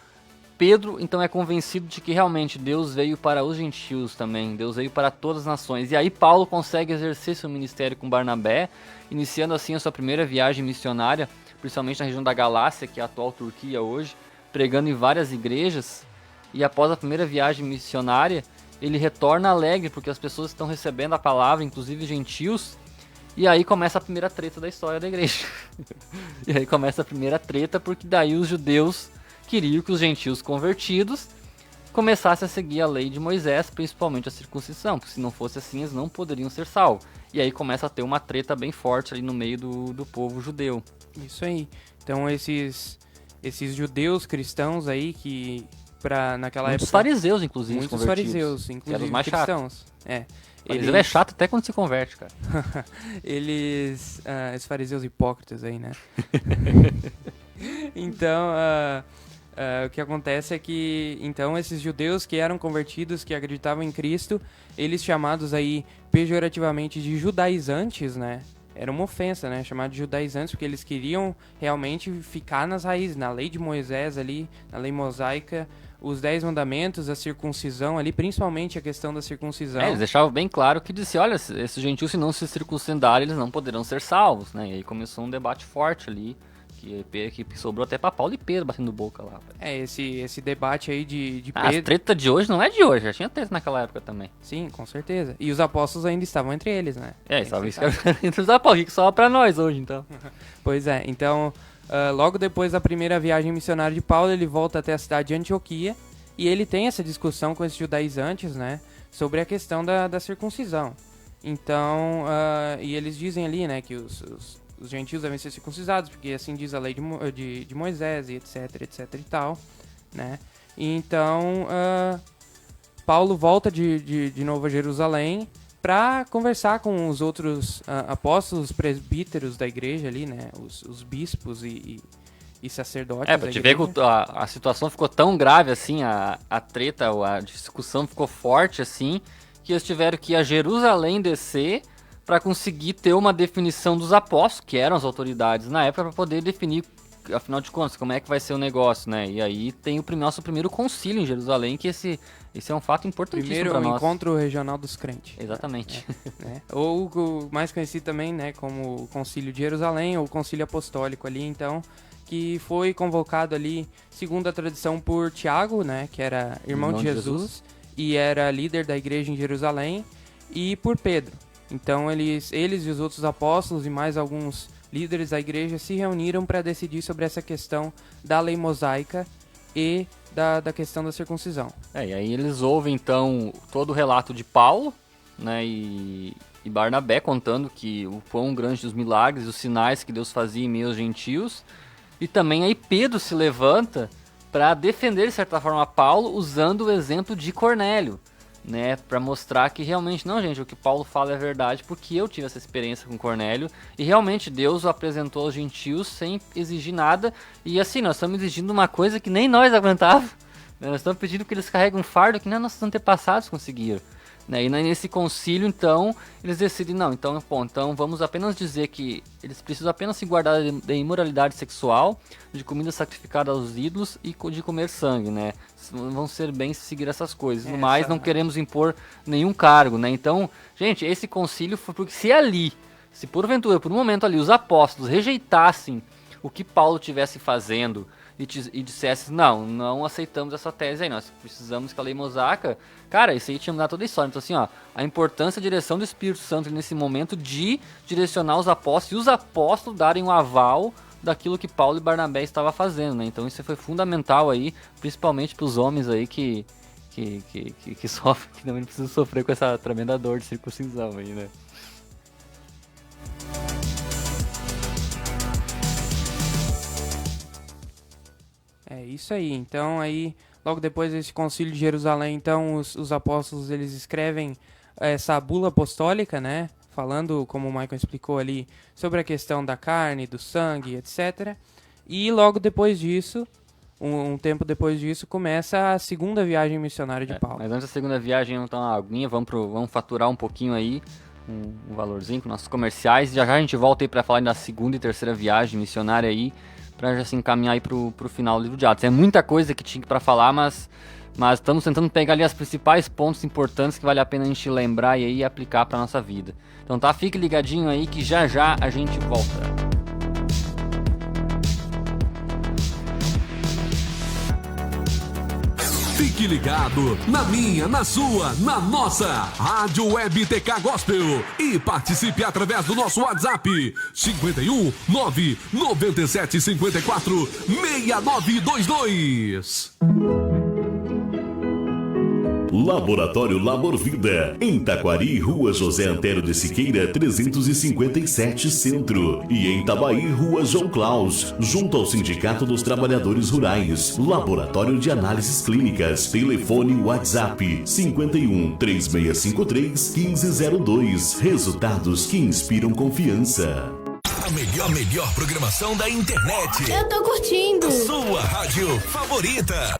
Pedro então é convencido de que realmente Deus veio para os gentios também, Deus veio para todas as nações. E aí Paulo consegue exercer seu ministério com Barnabé, iniciando assim a sua primeira viagem missionária, principalmente na região da Galácia, que é a atual Turquia hoje, pregando em várias igrejas. E após a primeira viagem missionária, ele retorna alegre, porque as pessoas estão recebendo a palavra, inclusive gentios. E aí começa a primeira treta da história da igreja. E aí começa a primeira treta, porque daí os judeus queriam que os gentios convertidos começassem a seguir a lei de Moisés, principalmente a circuncisão, porque se não fosse assim eles não poderiam ser salvos. E aí começa a ter uma treta bem forte ali no meio do povo judeu. Isso aí. Então esses judeus cristãos aí que naquela Muitos época... fariseus, inclusive, Muitos convertidos. fariseus, Que eram inclusive os mais cristãos. Fariseu é chato até quando se converte, cara. Esses fariseus hipócritas aí, né? Então, o que acontece é que, então, esses judeus que eram convertidos, que acreditavam em Cristo, eles chamados aí pejorativamente de judaizantes, né? Era uma ofensa, né? Chamar de judaizantes, porque eles queriam realmente ficar nas raízes, na lei de Moisés ali, na lei mosaica, os 10 mandamentos, a circuncisão ali, principalmente a questão da circuncisão. Eles deixavam bem claro que disse, olha, esses gentios se não se circuncidarem, eles não poderão ser salvos, né? E aí começou um debate forte ali, que sobrou até pra Paulo e Pedro batendo boca lá. Esse debate aí de A treta de hoje não é de hoje, já tinha treta naquela época também. Sim, com certeza. E os apóstolos ainda estavam entre eles, né? Estavam entre os apóstolos, que só pra nós hoje, então. Pois é, então, logo depois da primeira viagem missionária de Paulo, ele volta até a cidade de Antioquia, e ele tem essa discussão com esses judaizantes, né, sobre a questão da circuncisão. Então, e eles dizem ali, né, que os gentios devem ser circuncidados, porque assim diz a lei de Moisés, e etc, etc e tal, né. E então, Paulo volta de novo a Jerusalém para conversar com os outros apóstolos, presbíteros da igreja ali, né, os bispos e sacerdotes. Pra te ver que a situação ficou tão grave assim, a treta, a discussão ficou forte assim, que eles tiveram que ir a Jerusalém descer para conseguir ter uma definição dos apóstolos, que eram as autoridades na época, para poder definir, afinal de contas, como é que vai ser o negócio, né? E aí tem o nosso primeiro concílio em Jerusalém, que esse é um fato importantíssimo para nós. Primeiro encontro regional dos crentes. Exatamente. Né? Ou o mais conhecido também, né, como o Concílio de Jerusalém, ou o Concílio Apostólico ali, então, que foi convocado ali, segundo a tradição, por Tiago, né, que era irmão de Jesus, e era líder da igreja em Jerusalém, e por Pedro. Então eles e os outros apóstolos e mais alguns líderes da igreja se reuniram para decidir sobre essa questão da lei mosaica e da questão da circuncisão. E aí eles ouvem então todo o relato de Paulo, né, e Barnabé contando que o quão grandes os milagres, os sinais que Deus fazia em meio aos gentios. E também aí Pedro se levanta para defender de certa forma Paulo usando o exemplo de Cornélio, né, para mostrar que realmente, não, gente, o que Paulo fala é verdade, porque eu tive essa experiência com Cornélio, e realmente Deus o apresentou aos gentios sem exigir nada, e assim, nós estamos exigindo uma coisa que nem nós aguentávamos, né, nós estamos pedindo que eles carreguem um fardo que nem nossos antepassados conseguiram, né, e nesse concílio, então, eles decidem, não, então vamos apenas dizer que eles precisam apenas se guardar da imoralidade sexual, de comida sacrificada aos ídolos e de comer sangue, né, vão ser bem seguir essas coisas, mas não queremos impor nenhum cargo, né, então, gente, esse concílio foi porque se porventura, por um momento ali, os apóstolos rejeitassem o que Paulo estivesse fazendo e dissesse, não aceitamos essa tese aí, nós precisamos que a lei mosaica, cara, isso aí tinha mudado toda a história. Então assim, a importância da direção do Espírito Santo nesse momento de direcionar os apóstolos, e os apóstolos darem um aval daquilo que Paulo e Barnabé estavam fazendo, né? Então isso foi fundamental aí, principalmente para os homens aí que sofrem, que também precisam sofrer com essa tremenda dor de circuncisão aí, né? É isso aí. Então aí, logo depois desse concílio de Jerusalém, então os apóstolos eles escrevem essa bula apostólica, né? Falando, como o Michael explicou ali, sobre a questão da carne, do sangue, etc. E logo depois disso, um tempo depois disso, começa a segunda viagem missionária de Paulo. Mas antes da segunda viagem, então a aguinha, vamos faturar um pouquinho aí, um valorzinho com nossos comerciais. Já a gente volta aí para falar da segunda e terceira viagem missionária aí, para já se encaminhar aí pro final do livro de Atos. É muita coisa que tinha para falar, mas estamos tentando pegar ali os principais pontos importantes que vale a pena a gente lembrar e aí aplicar para nossa vida. Então tá, fique ligadinho aí que já a gente volta. Fique ligado na minha, na sua, na nossa Rádio Web TK Gospel e participe através do nosso WhatsApp 51 997 54 6922. Laboratório Labor Vida, em Taquari, Rua José Antero de Siqueira, 357 Centro. E em Itabaí, Rua João Claus, junto ao Sindicato dos Trabalhadores Rurais. Laboratório de Análises Clínicas. Telefone WhatsApp 51 3653 1502. Resultados que inspiram confiança. A melhor programação da internet. Eu tô curtindo. Sua rádio favorita.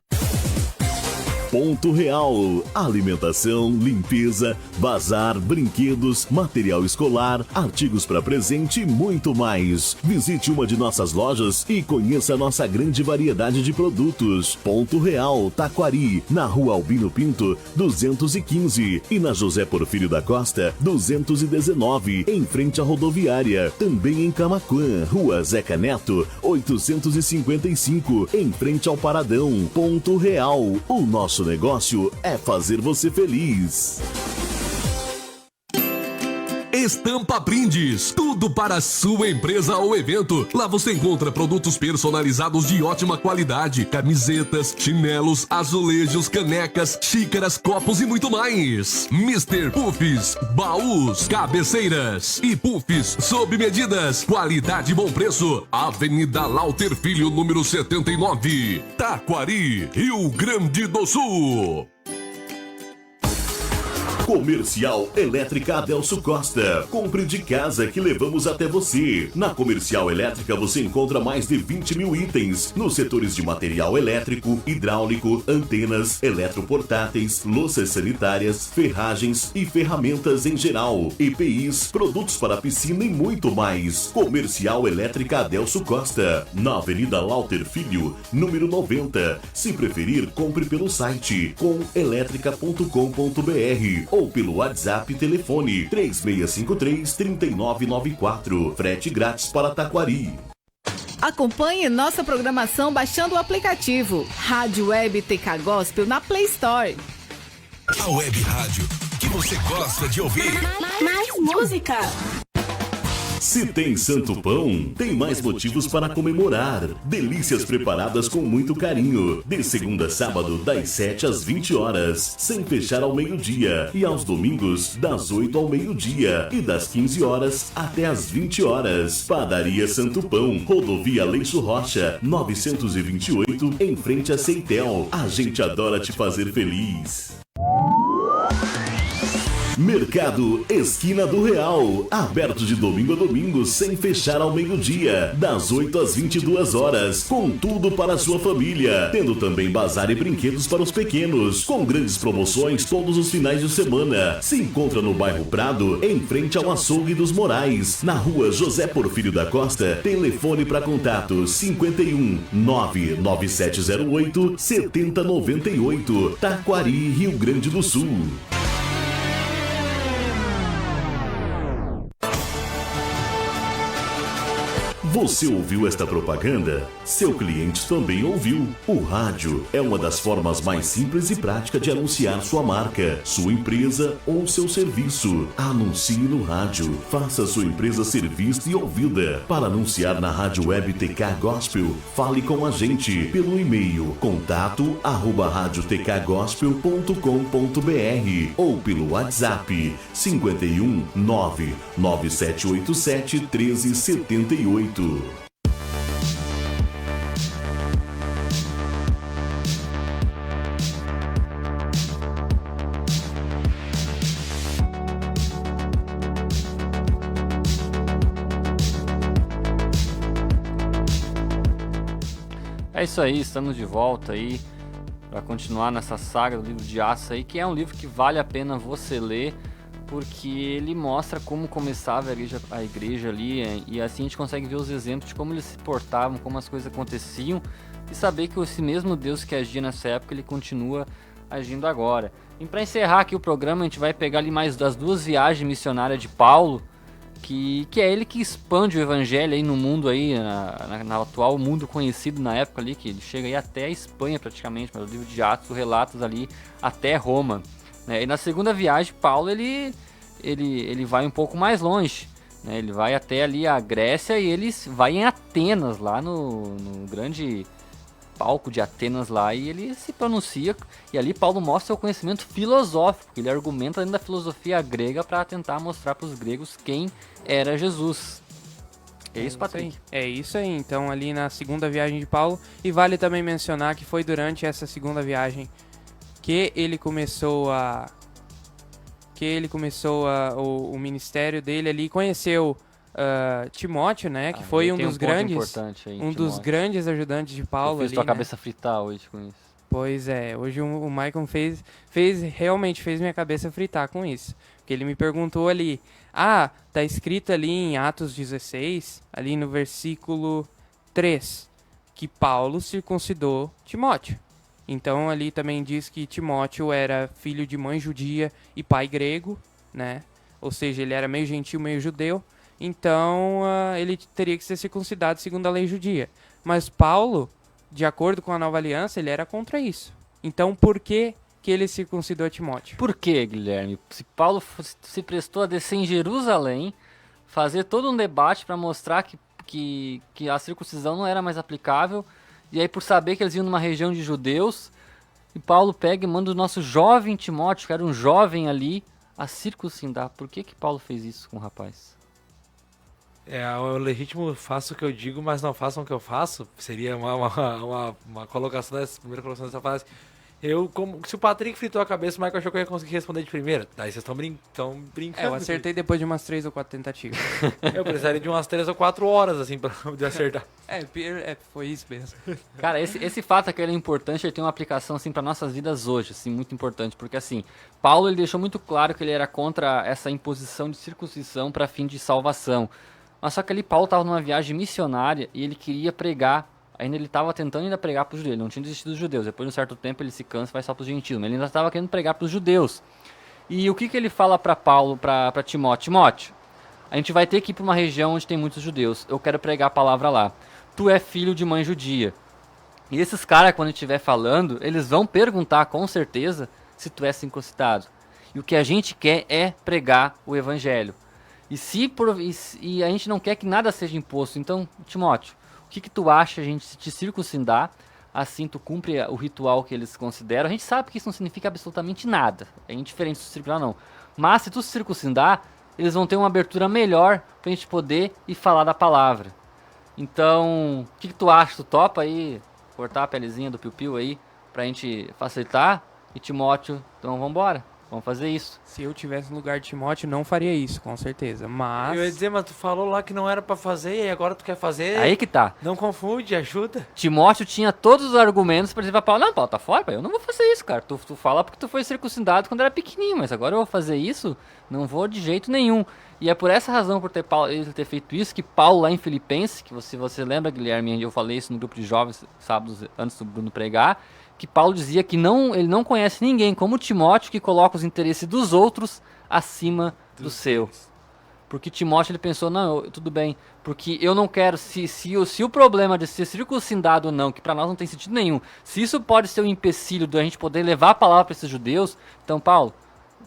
Ponto Real, alimentação, limpeza, bazar, brinquedos, material escolar, artigos para presente e muito mais. Visite uma de nossas lojas e conheça nossa grande variedade de produtos. Ponto Real, Taquari, na Rua Albino Pinto, 215 e na José Porfírio da Costa, 219, em frente à rodoviária. Também em Camaquã, Rua Zeca Neto, 855, em frente ao Paradão. Ponto Real, o nosso negócio é fazer você feliz. Estampa Brindes, tudo para a sua empresa ou evento. Lá você encontra produtos personalizados de ótima qualidade, camisetas, chinelos, azulejos, canecas, xícaras, copos e muito mais. Mr. Puffs, baús, cabeceiras e puffs sob medidas, qualidade e bom preço. Avenida Lauter Filho, número 79, Taquari, Rio Grande do Sul. Comercial Elétrica Adelso Costa. Compre de casa que levamos até você. Na Comercial Elétrica você encontra mais de 20 mil itens nos setores de material elétrico, hidráulico, antenas, eletroportáteis, louças sanitárias, ferragens e ferramentas em geral, EPIs, produtos para piscina e muito mais. Comercial Elétrica Adelso Costa, na Avenida Lauter Filho, número 90. Se preferir, compre pelo site comelétrica.com.br ou pelo WhatsApp telefone 3653-3994. Frete grátis para Taquari. Acompanhe nossa programação baixando o aplicativo Rádio Web TK Gospel na Play Store. A web rádio que você gosta de ouvir. Mais música. Se tem Santo Pão, tem mais motivos para comemorar. Delícias preparadas com muito carinho. De segunda a sábado, das 7 às 20 horas. Sem fechar ao meio-dia. E aos domingos, das 8 ao meio-dia. E das 15 horas até às 20 horas. Padaria Santo Pão. Rodovia Aleixo Rocha, 928, em frente a Ceitel. A gente adora te fazer feliz. Mercado Esquina do Real, aberto de domingo a domingo, sem fechar ao meio-dia, das 8 às 22 horas, com tudo para a sua família, tendo também bazar e brinquedos para os pequenos, com grandes promoções todos os finais de semana. Se encontra no bairro Prado, em frente ao Açougue dos Morais, na Rua José Porfírio da Costa. Telefone para contato 51 99708 7098, Taquari, Rio Grande do Sul. Você ouviu esta propaganda? Seu cliente também ouviu. O rádio é uma das formas mais simples e práticas de anunciar sua marca, sua empresa ou seu serviço. Anuncie no rádio. Faça sua empresa ser vista e ouvida. Para anunciar na Rádio Web TK Gospel, fale com a gente pelo e-mail contato@radiotkgospel.com.br ou pelo WhatsApp 51 99787 1378. É isso aí, estamos de volta aí para continuar nessa saga do livro de Atos aí, que é um livro que vale a pena você ler, porque ele mostra como começava a igreja ali, e assim a gente consegue ver os exemplos de como eles se portavam, como as coisas aconteciam, e saber que esse mesmo Deus que agia nessa época, ele continua agindo agora. E para encerrar aqui o programa, a gente vai pegar ali mais das 2 viagens missionárias de Paulo, que é ele que expande o evangelho aí no mundo aí, na atual mundo conhecido na época ali, que ele chega aí até a Espanha praticamente, mas o livro de Atos, relatos ali até Roma, né? E na segunda viagem, Paulo ele vai um pouco mais longe, né? Ele vai até ali a Grécia e ele vai em Atenas, lá no grande palco de Atenas lá, e ele se pronuncia, e ali Paulo mostra seu conhecimento filosófico, ele argumenta dentro da filosofia grega para tentar mostrar para os gregos quem era Jesus. É isso, Patrick? É isso aí, então ali na segunda viagem de Paulo, e vale também mencionar que foi durante essa segunda viagem que ele começou o ministério dele ali, conheceu Timóteo, né, que foi um dos grandes ajudantes de Paulo. Eu fiz tua né? cabeça fritar hoje com isso. Pois é, hoje o Maicon realmente fez minha cabeça fritar com isso. Porque ele me perguntou ali, tá escrito ali em Atos 16, ali no versículo 3, que Paulo circuncidou Timóteo. Então ali também diz que Timóteo era filho de mãe judia e pai grego, né? Ou seja, ele era meio gentil, meio judeu. Então ele teria que ser circuncidado segundo a lei judia. Mas Paulo, de acordo com a Nova Aliança, ele era contra isso. Então por que ele circuncidou Timóteo? Por que, Guilherme? Se Paulo se prestou a descer em Jerusalém, fazer todo um debate para mostrar que a circuncisão não era mais aplicável, e aí por saber que eles iam numa região de judeus, e Paulo pega e manda o nosso jovem Timóteo, que era um jovem ali, a circuncidar. Por que Paulo fez isso com o rapaz? O legítimo faço o que eu digo, mas não façam o que eu faço. Seria uma colocação primeira colocação dessa frase. Se o Patrick fritou a cabeça, o Michael achou que eu ia conseguir responder de primeira. Daí vocês estão brincando. Eu acertei depois de umas 3 ou 4 tentativas. Eu precisaria de umas 3 ou 4 horas, assim, pra poder acertar. Foi isso mesmo. Cara, esse fato aqui é importante, ele tem uma aplicação, assim, para nossas vidas hoje, assim, muito importante. Porque, assim, Paulo, ele deixou muito claro que ele era contra essa imposição de circuncisão para fim de salvação. Mas só que ali Paulo estava numa viagem missionária e ele queria pregar. Ainda ele estava tentando pregar para os judeus, ele não tinha desistido dos judeus. Depois de um certo tempo ele se cansa e vai só para os gentios, mas ele ainda estava querendo pregar para os judeus. E o que ele fala para Paulo, para Timóteo? Timóteo, a gente vai ter que ir para uma região onde tem muitos judeus, eu quero pregar a palavra lá. Tu é filho de mãe judia. E esses caras, quando estiver falando, eles vão perguntar com certeza se tu é circuncidado. E o que a gente quer é pregar o evangelho. E a gente não quer que nada seja imposto. Então, Timóteo, o que tu acha a gente te circuncidar, assim tu cumpre o ritual que eles consideram? A gente sabe que isso não significa absolutamente nada, é indiferente se tu circuncidar ou não. Mas se tu se circuncidar, eles vão ter uma abertura melhor pra gente poder ir falar da palavra. Então, o que tu acha? Tu topa aí cortar a pelezinha do piu-piu aí pra gente facilitar? E Timóteo, então vambora. Vamos fazer isso. Se eu tivesse no lugar de Timóteo, não faria isso, com certeza. Mas... Eu ia dizer, mas tu falou lá que não era pra fazer e agora tu quer fazer. Aí que tá. Não confunde, ajuda. Timóteo tinha todos os argumentos pra dizer pra Paulo, não, Paulo, tá fora, eu não vou fazer isso, cara. Tu fala porque tu foi circuncidado quando era pequenininho, mas agora eu vou fazer isso? Não vou de jeito nenhum. E é por essa razão, por ele ter feito isso, que Paulo lá em Filipenses, que você lembra, Guilherme, eu falei isso no grupo de jovens sábados antes do Bruno pregar, que Paulo dizia que ele não conhece ninguém como Timóteo que coloca os interesses dos outros acima do seu. Porque Timóteo ele pensou, não, tudo bem, porque eu não quero, se o problema de ser circuncidado ou não, que para nós não tem sentido nenhum, se isso pode ser um empecilho de a gente poder levar a palavra para esses judeus, então Paulo,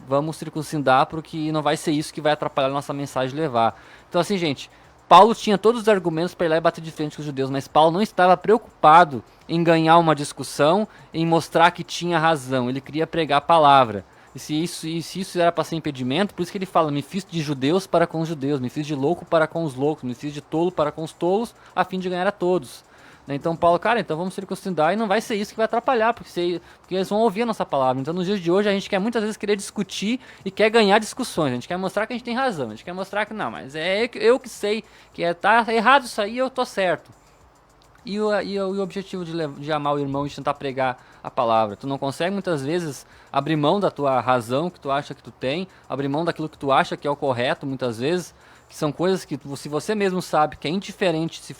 vamos circuncidar porque não vai ser isso que vai atrapalhar a nossa mensagem de levar. Então assim, gente, Paulo tinha todos os argumentos para ir lá e bater de frente com os judeus, mas Paulo não estava preocupado em ganhar uma discussão, em mostrar que tinha razão. Ele queria pregar a palavra. E se isso era para ser impedimento, por isso que ele fala, me fiz de judeus para com os judeus, me fiz de louco para com os loucos, me fiz de tolo para com os tolos, a fim de ganhar a todos. Então Paulo, cara, então vamos circuncidar e não vai ser isso que vai atrapalhar, porque eles vão ouvir a nossa palavra. Então nos dias de hoje a gente quer muitas vezes querer discutir e quer ganhar discussões, a gente quer mostrar que a gente tem razão, a gente quer mostrar que não, mas é eu que sei que tá errado isso aí, eu tô certo. E o objetivo de amar o irmão e de tentar pregar a palavra. Tu não consegue muitas vezes abrir mão da tua razão que tu acha que tu tem, abrir mão daquilo que tu acha que é o correto muitas vezes, que são coisas que se você mesmo sabe que é indiferente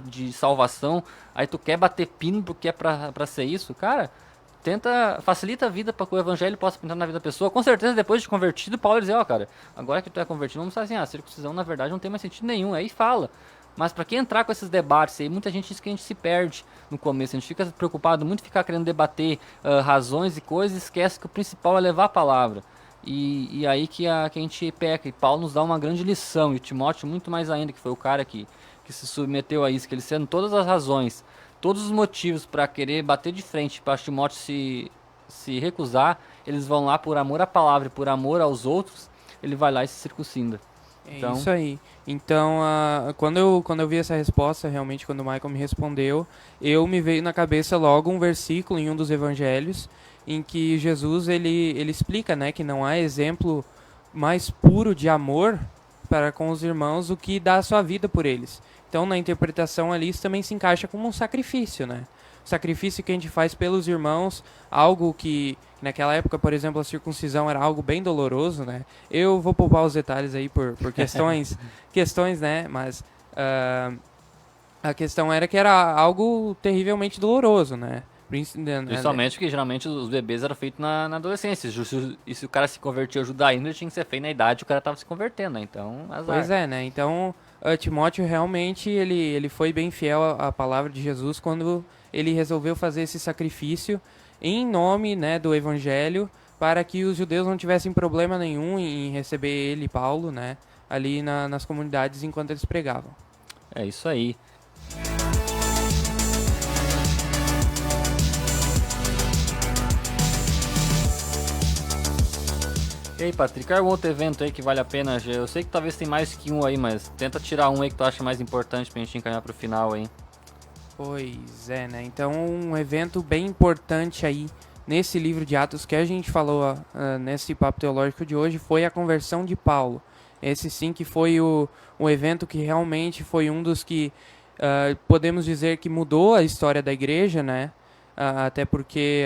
de salvação, aí tu quer bater pino porque é pra ser isso, cara, facilita a vida para que o evangelho possa entrar na vida da pessoa. Com certeza, depois de convertido, Paulo dizer, cara, agora que tu é convertido, vamos fazer assim, a circuncisão na verdade não tem mais sentido nenhum, aí fala. Mas para quem entrar com esses debates aí, muita gente diz que a gente se perde no começo, a gente fica preocupado muito ficar querendo debater razões e coisas, e esquece que o principal é levar a palavra. E aí que a gente peca, e Paulo nos dá uma grande lição, e o Timóteo muito mais ainda, que foi o cara que se submeteu a isso, que ele sendo todas as razões, todos os motivos para querer bater de frente, para Timóteo se recusar, eles vão lá por amor à palavra e por amor aos outros, ele vai lá e se circuncida. É isso aí. Então, quando eu vi essa resposta, realmente, quando o Michael me respondeu, me veio na cabeça logo um versículo em um dos evangelhos, em que Jesus, ele explica, né, que não há exemplo mais puro de amor para com os irmãos do que dar a sua vida por eles. Então, na interpretação ali, isso também se encaixa como um sacrifício, né? O sacrifício que a gente faz pelos irmãos, algo que naquela época, por exemplo, a circuncisão era algo bem doloroso, né? Eu vou poupar os detalhes aí por questões, né? Mas a questão era que era algo terrivelmente doloroso, né? Principalmente porque geralmente os bebês eram feitos na adolescência. E se o cara se convertia ao judaísmo, ele tinha que ser feito na idade, o cara estava se convertendo, né? Então, azar. Pois é, né? Então, Timóteo realmente, ele foi bem fiel à palavra de Jesus quando ele resolveu fazer esse sacrifício em nome, né, do evangelho, para que os judeus não tivessem problema nenhum em receber ele, Paulo, né, ali nas comunidades enquanto eles pregavam. É isso aí. E aí, Patrick, algum outro evento aí que vale a pena? Eu sei que talvez tem mais que um aí, mas tenta tirar um aí que tu acha mais importante pra gente encaminhar pro final aí. Pois é, né? Então, um evento bem importante aí nesse livro de Atos que a gente falou nesse papo teológico de hoje foi a conversão de Paulo. Esse sim que foi o evento que realmente foi um dos que podemos dizer que mudou a história da igreja, né? Até porque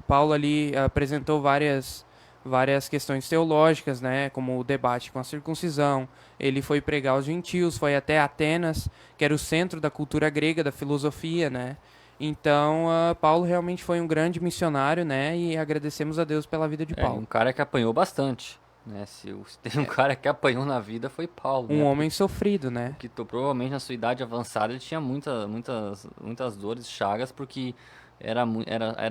Paulo ali apresentou várias questões teológicas, né, como o debate com a circuncisão. Ele foi pregar aos gentios, foi até Atenas, que era o centro da cultura grega, da filosofia, né. Então, Paulo realmente foi um grande missionário, né, e agradecemos a Deus pela vida de Paulo. Um cara que apanhou bastante, né, se tem um cara que apanhou na vida foi Paulo. Um homem sofrido, né. Que provavelmente na sua idade avançada ele tinha muitas dores, chagas, porque era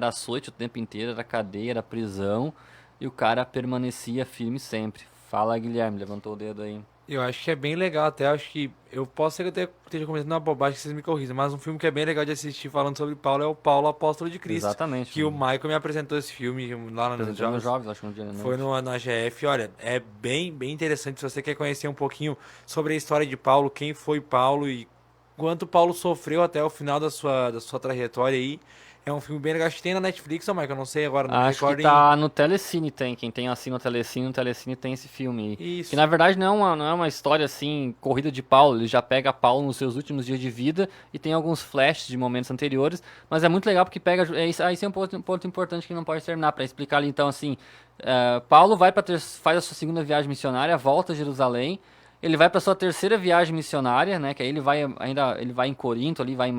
açoite o tempo inteiro, era cadeia, era prisão, e o cara permanecia firme sempre. Fala, Guilherme, levantou o dedo aí. Eu acho que é bem legal até, acho que eu posso ser que eu esteja começando uma bobagem que vocês me corrijam, mas um filme que é bem legal de assistir falando sobre Paulo é o Paulo Apóstolo de Cristo. Exatamente. Que o Michael me apresentou esse filme lá nos Jovens, acho que um dia, né? Foi na AGF, olha, é bem interessante se você quer conhecer um pouquinho sobre a história de Paulo, quem foi Paulo e quanto Paulo sofreu até o final da sua trajetória aí. É um filme bem legal, acho que tem na Netflix, ou Michael, eu não sei agora. Acho que tá no Telecine, quem tem assina o Telecine tem esse filme aí. Isso. Que na verdade não é uma história assim, corrida de Paulo, ele já pega Paulo nos seus últimos dias de vida e tem alguns flashes de momentos anteriores, mas é muito legal porque pega, aí é um ponto importante que não pode terminar, para explicar ali então assim, Paulo faz a sua segunda viagem missionária, volta a Jerusalém, ele vai para sua terceira viagem missionária, né? Que aí ele vai em Corinto, ali vai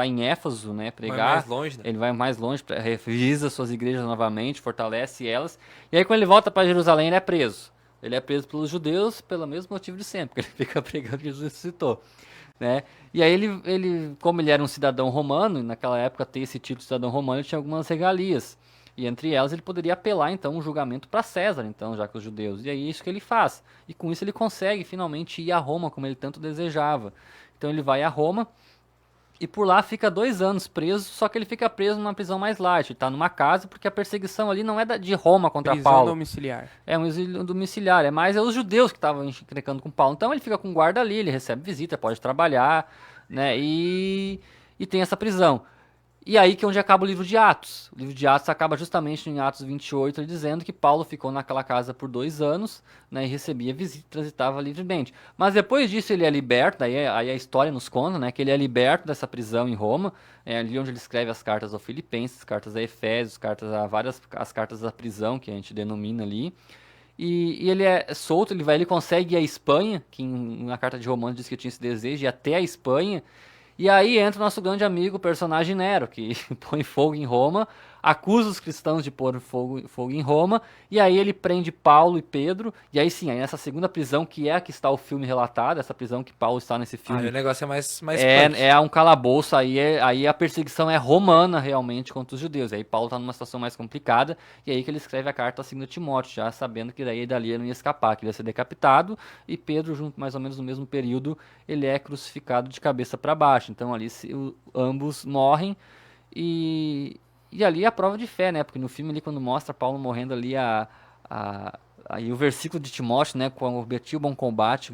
em Éfeso, né? Pregar. Vai mais longe, né? Ele vai mais longe, revisa suas igrejas novamente, fortalece elas. E aí quando ele volta para Jerusalém, ele é preso. Ele é preso pelos judeus pelo mesmo motivo de sempre, que ele fica pregando que Jesus ressuscitou, né? E aí ele, como ele era um cidadão romano, e naquela época ter esse título de cidadão romano, ele tinha algumas regalias. E entre elas ele poderia apelar então um julgamento para César, então, já que os judeus. E é isso que ele faz. E com isso ele consegue finalmente ir a Roma, como ele tanto desejava. Então ele vai a Roma e por lá fica 2 anos preso, só que ele fica preso numa prisão mais light. Ele está numa casa porque a perseguição ali não é de Roma contra prisão Paulo. Domiciliar. É um exílio domiciliar, mas é os judeus que estavam encrencando com Paulo. Então ele fica com guarda ali, ele recebe visita, pode trabalhar, né? E tem essa prisão. E aí que é onde acaba o livro de Atos. O livro de Atos acaba justamente em Atos 28, ele dizendo que Paulo ficou naquela casa por 2 anos, né, e recebia visitas e transitava livremente. Mas depois disso ele é liberto, aí a história nos conta, né, que ele é liberto dessa prisão em Roma, ali onde ele escreve as cartas aos Filipenses, cartas a Efésios, as cartas da prisão, que a gente denomina ali. E ele é solto, ele consegue ir à Espanha, que na carta de Romanos diz que tinha esse desejo, ir até a Espanha. E aí entra o nosso grande amigo, o personagem Nero, que põe fogo em Roma, acusa os cristãos de pôr fogo em Roma, e aí ele prende Paulo e Pedro, e aí sim, aí nessa segunda prisão, que é a que está o filme relatado, essa prisão que Paulo está nesse filme. O negócio é mais É um calabouço, aí a perseguição é romana realmente contra os judeus, aí Paulo está numa situação mais complicada, e aí que ele escreve a carta a 2 Timóteo, já sabendo que daí dali ele não ia escapar, que ele ia ser decapitado, e Pedro, junto mais ou menos no mesmo período, ele é crucificado de cabeça para baixo, então ali ambos morrem, e ali é a prova de fé, né? Porque no filme ali, quando mostra Paulo morrendo ali, aí o versículo de Timóteo, né? Combati o bom combate,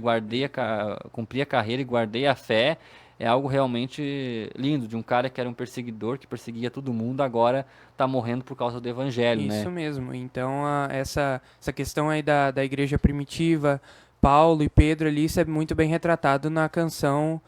cumpri a carreira e guardei a fé. É algo realmente lindo, de um cara que era um perseguidor, que perseguia todo mundo, agora tá morrendo por causa do evangelho, né? Isso mesmo. Então, essa questão aí da igreja primitiva, Paulo e Pedro ali, isso é muito bem retratado na canção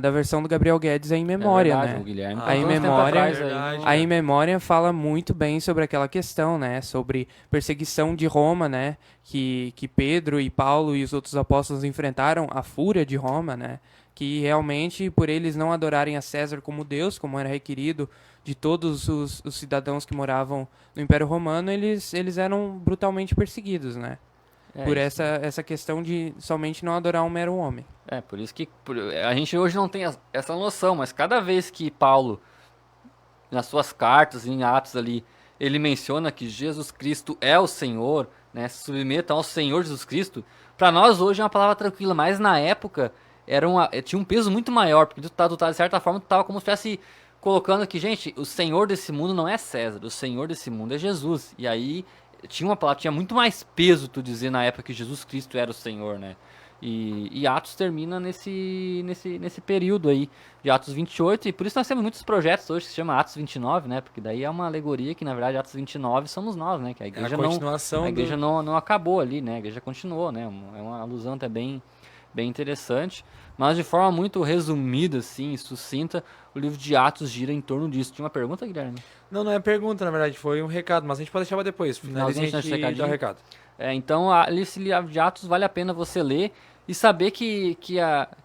da versão do Gabriel Guedes, a Em Memória, verdade, né? o Guilherme A Em uns tempos Memória, atrás aí, a Em Memória fala muito bem sobre aquela questão, né? Sobre perseguição de Roma, né? Que Pedro e Paulo e os outros apóstolos enfrentaram a fúria de Roma, né? Que realmente, por eles não adorarem a César como Deus, como era requerido de todos os cidadãos que moravam no Império Romano, eles eram brutalmente perseguidos, né? Por essa questão de somente não adorar um mero homem. Por isso que a gente hoje não tem essa noção, mas cada vez que Paulo, nas suas cartas, em Atos ali, ele menciona que Jesus Cristo é o Senhor, né, se submetam ao Senhor Jesus Cristo, para nós hoje é uma palavra tranquila, mas na época tinha um peso muito maior, porque de certa forma tu estava como se estivesse colocando que, gente, o Senhor desse mundo não é César, o Senhor desse mundo é Jesus, e aí tinha muito mais peso tu dizer na época que Jesus Cristo era o Senhor, né? E Atos termina nesse período aí, de Atos 28, e por isso nós temos muitos projetos hoje que se chama Atos 29, né? Porque daí é uma alegoria que, na verdade, Atos 29 somos nós, né? Que a igreja, não acabou ali, né? A igreja continuou, né? É uma alusão até bem interessante, mas de forma muito resumida, assim, sucinta, o livro de Atos gira em torno disso. Tinha uma pergunta, Guilherme? Não é pergunta, na verdade, foi um recado, mas a gente pode deixar pra depois. Finalmente a gente dá o recado. Então, esse livro de Atos vale a pena você ler e saber que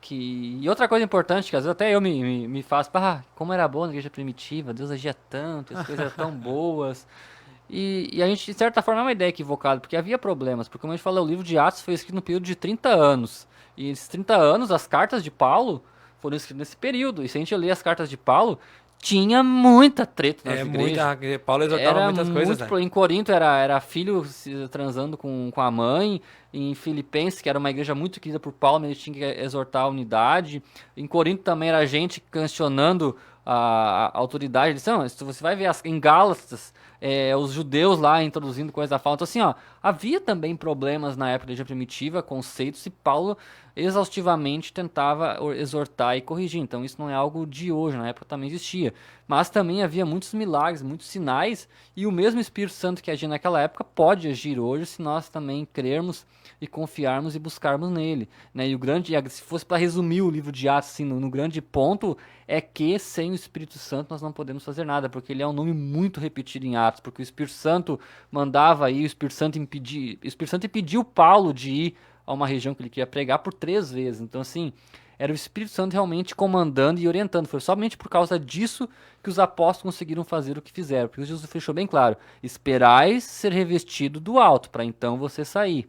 e outra coisa importante, que às vezes até eu me faço, como era boa na igreja primitiva, Deus agia tanto, as coisas eram tão boas. E a gente, de certa forma, é uma ideia equivocada, porque havia problemas, porque como a gente falou, o livro de Atos foi escrito no período de 30 anos, e esses 30 anos, as cartas de Paulo foram escritas nesse período, e se a gente ler as cartas de Paulo, tinha muita treta nas igrejas. Paulo exortava muitas coisas, né? Em Corinto era filho transando com a mãe. Em Filipenses, que era uma igreja muito querida por Paulo, ele tinha que exortar a unidade. Em Corinto também era gente questionando a autoridade. Você vai ver em Gálatas, os judeus lá introduzindo coisas da fala. Então assim, havia também problemas na época da igreja primitiva, conceitos, e Paulo exaustivamente tentava exortar e corrigir. Então isso não é algo de hoje, na época também existia. Mas também havia muitos milagres, muitos sinais, e o mesmo Espírito Santo que agia naquela época pode agir hoje se nós também crermos e confiarmos e buscarmos nele, né? E se fosse para resumir o livro de Atos, assim, no grande ponto, é que sem o Espírito Santo nós não podemos fazer nada, porque ele é um nome muito repetido em Atos, porque o Espírito Santo mandava aí, o Espírito Santo impediu Paulo de ir a uma região que ele queria pregar por 3 vezes. Então, assim, era o Espírito Santo realmente comandando e orientando. Foi somente por causa disso que os apóstolos conseguiram fazer o que fizeram, porque Jesus deixou bem claro: esperais ser revestido do alto, para então você sair.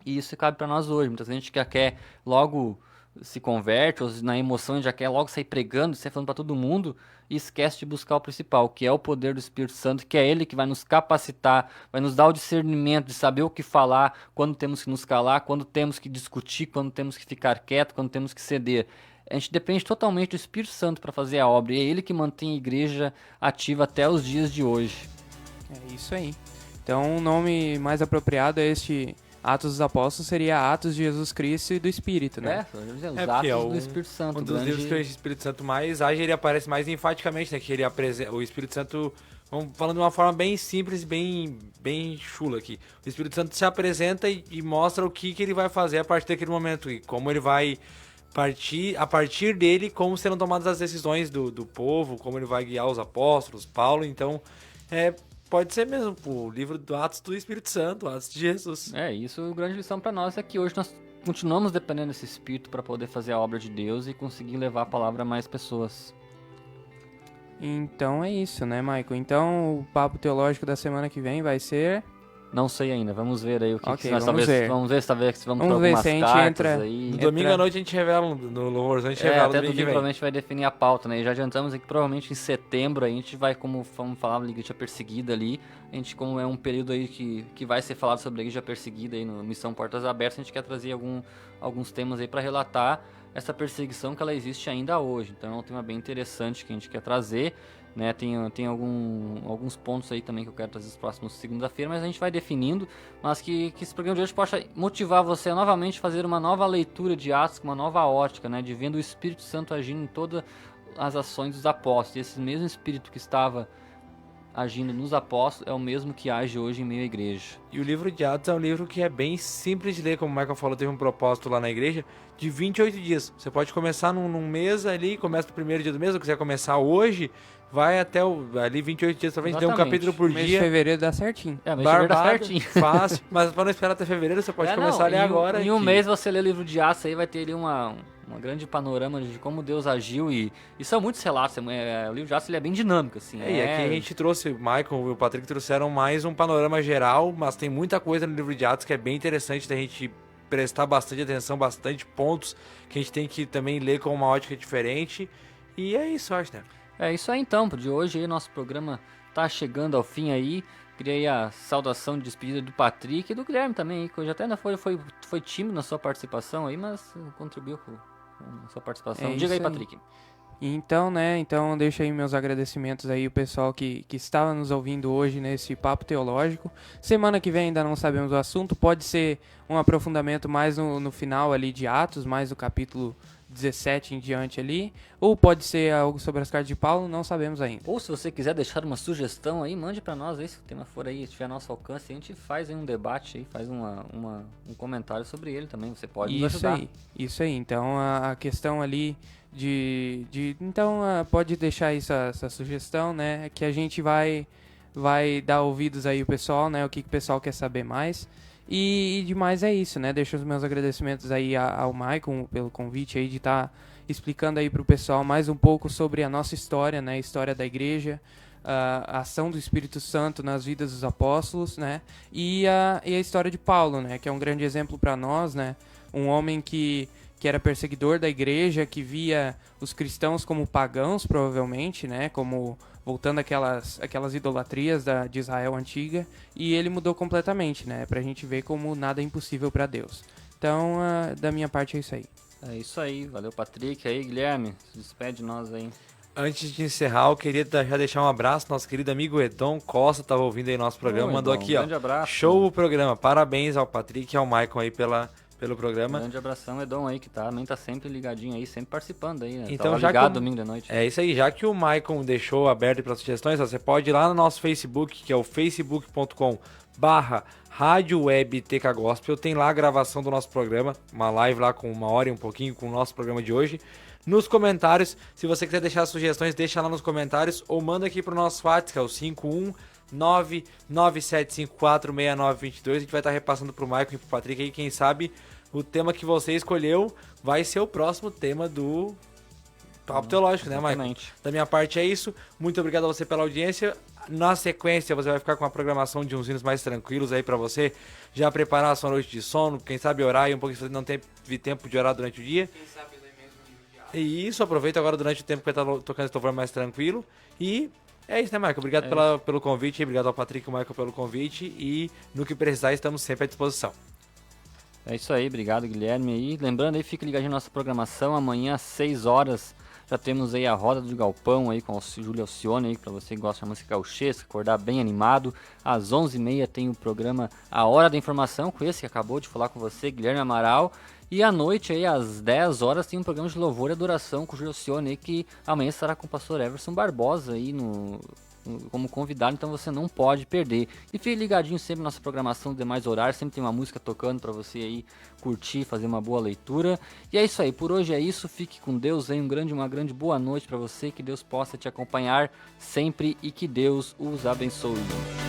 E isso cabe para nós hoje. Muita gente que quer logo se converte, ou na emoção já quer logo sair pregando, sair falando para todo mundo, e esquece de buscar o principal, que é o poder do Espírito Santo, que é ele que vai nos capacitar, vai nos dar o discernimento de saber o que falar, quando temos que nos calar, quando temos que discutir, quando temos que ficar quieto, quando temos que ceder. A gente depende totalmente do Espírito Santo para fazer a obra, e é ele que mantém a igreja ativa até os dias de hoje. É isso aí. Então, o nome mais apropriado é este Atos dos Apóstolos seria Atos de Jesus Cristo e do Espírito, né? Os porque Atos do Espírito Santo. Um dos livros que o Espírito Santo mais age, ele aparece mais enfaticamente, né? Que ele apresenta, o Espírito Santo, vamos falando de uma forma bem simples, bem chula aqui. O Espírito Santo se apresenta e mostra o que ele vai fazer a partir daquele momento e como ele vai a partir dele, como serão tomadas as decisões do povo, como ele vai guiar os apóstolos, Paulo. Então, pode ser mesmo o livro do Atos do Espírito Santo, Atos de Jesus. Isso a grande lição para nós é que hoje nós continuamos dependendo desse Espírito para poder fazer a obra de Deus e conseguir levar a palavra a mais pessoas. Então é isso, né, Michael? Então o papo teológico da semana que vem vai ser... Não sei ainda, vamos ver aí o que Ok, nós vamos ver. Vamos ver se talvez vamos Vamos por ver algumas se a gente cartas entra- aí. No domingo à noite a gente revela, no Louvorzão a gente revela Até domingo domingo que vem. provavelmente vai definir a pauta, né? E já adiantamos aqui, provavelmente em setembro a gente vai, como vamos falar, da Igreja Perseguida ali. A gente, como é um período aí que vai ser falado sobre a Igreja Perseguida aí no Missão Portas Abertas, a gente quer trazer alguns temas aí para relatar essa perseguição que ela existe ainda hoje. Então é um tema bem interessante que a gente quer trazer, né? Tem alguns pontos aí também que eu quero trazer nos próximos segunda-feira, mas a gente vai definindo, mas que esse programa de hoje possa motivar você a novamente fazer uma nova leitura de Atos, com uma nova ótica, né? De vendo o Espírito Santo agindo em todas as ações dos apóstolos. E esse mesmo Espírito que estava agindo nos apóstolos é o mesmo que age hoje em meio à igreja. E o livro de Atos é um livro que é bem simples de ler, como o Michael falou, teve um propósito lá na igreja, de 28 dias. Você pode começar num mês ali, começa no primeiro dia do mês, ou quiser começar hoje, vai até ali 28 dias pra frente, tem um Exatamente. capítulo por Mês de dia. fevereiro dá certinho. Mas fevereiro dá Barbado, certinho. fácil, mas pra não esperar até fevereiro, você pode começar a ler agora. Em um que- mês você lê o livro de Atos aí, vai ter ali uma grande panorama de como Deus agiu e são muitos relatos. O livro de Atos ele é bem dinâmico, assim. E aqui a gente trouxe, o Michael e o Patrick trouxeram mais um panorama geral, mas tem muita coisa no livro de Atos que é bem interessante da gente prestar bastante atenção, bastante pontos que a gente tem que também ler com uma ótica diferente. E é isso, acho, né? É isso aí então, de hoje aí nosso programa tá chegando ao fim aí. Queria aí a saudação de despedida do Patrick e do Guilherme também, que hoje até ainda foi tímido na sua participação aí, mas contribuiu com a sua participação. É Diga aí, isso aí. Patrick. Então, né, deixa aí meus agradecimentos aí o pessoal que estava nos ouvindo hoje nesse papo teológico. Semana que vem ainda não sabemos o assunto, pode ser um aprofundamento mais no final ali de Atos, mais do capítulo 17 em diante ali, ou pode ser algo sobre as cartas de Paulo, não sabemos ainda. Ou se você quiser deixar uma sugestão aí, mande pra nós aí, se o tema for aí, estiver a nosso alcance, a gente faz aí um debate aí, faz um comentário sobre ele também, você pode nos ajudar. Isso aí, então a questão ali então pode deixar essa sugestão, né, que a gente vai dar ouvidos aí o pessoal, né, o que o pessoal quer saber mais. E demais é isso, né? Deixo os meus agradecimentos aí ao Maicon pelo convite aí de estar explicando aí pro pessoal mais um pouco sobre a nossa história, né? A história da igreja, a ação do Espírito Santo nas vidas dos apóstolos, né? E a história de Paulo, né? Que é um grande exemplo para nós, né? Um homem que era perseguidor da igreja, que via os cristãos como pagãos, provavelmente, né? Como voltando aquelas idolatrias de Israel antiga, e ele mudou completamente, né? Pra gente ver como nada é impossível pra Deus. Então, da minha parte é isso aí. É isso aí, valeu Patrick, aí Guilherme, se despede de nós aí. Antes de encerrar, eu queria já deixar um abraço, nosso querido amigo Edom Costa, tava ouvindo aí nosso programa, mandou Edom, aqui, ó, grande abraço. show o programa, parabéns ao Patrick e ao Maicon aí pelo programa. Grande abração, Edom aí, que também tá sempre ligadinho aí, sempre participando aí, né? Então, Tava já ligado que domingo de noite. É isso aí, já que o Maicon deixou aberto para sugestões, ó, você pode ir lá no nosso Facebook, que é o facebook.com/Rádio Web TK Gospel, tem lá a gravação do nosso programa, uma live lá com 1 hora e um pouquinho com o nosso programa de hoje. Nos comentários, se você quiser deixar sugestões, deixa lá nos comentários ou manda aqui pro nosso WhatsApp, que é o 51997546922, a gente vai estar repassando pro Maicon e pro Patrick aí, quem sabe o tema que você escolheu vai ser o próximo tema do Papo Teológico, né, Maicon? Exatamente. Da minha parte é isso. Muito obrigado a você pela audiência. Na sequência, você vai ficar com uma programação de uns hinos mais tranquilos aí pra você já preparar a sua noite de sono, quem sabe orar e um pouquinho, se você não teve tempo de orar durante o dia. Quem sabe ler mesmo o livro de Atos. E isso, aproveita agora durante o tempo que vai estar tocando esse louvor mais tranquilo. E é isso, né, Maicon? Obrigado pelo convite, obrigado ao Patrick e ao Maicon pelo convite. E no que precisar, estamos sempre à disposição. É isso aí, obrigado Guilherme aí. Lembrando aí, fica ligadinho na nossa programação, amanhã às 6 horas Já temos aí a Roda do Galpão aí com o Júlio Alcione aí, pra você que gosta de música gauchesca, acordar bem animado. Às 11h30 tem o programa A Hora da Informação, com esse que acabou de falar com você, Guilherme Amaral. E à noite aí, às 10 horas, tem um programa de louvor e adoração com o Júlio Alcione aí, que amanhã estará com o pastor Everson Barbosa aí como convidado, então você não pode perder. E fique ligadinho sempre na nossa programação dos demais horários, sempre tem uma música tocando para você aí curtir, fazer uma boa leitura. E é isso aí, por hoje é isso, fique com Deus aí, uma grande boa noite para você, que Deus possa te acompanhar sempre e que Deus os abençoe.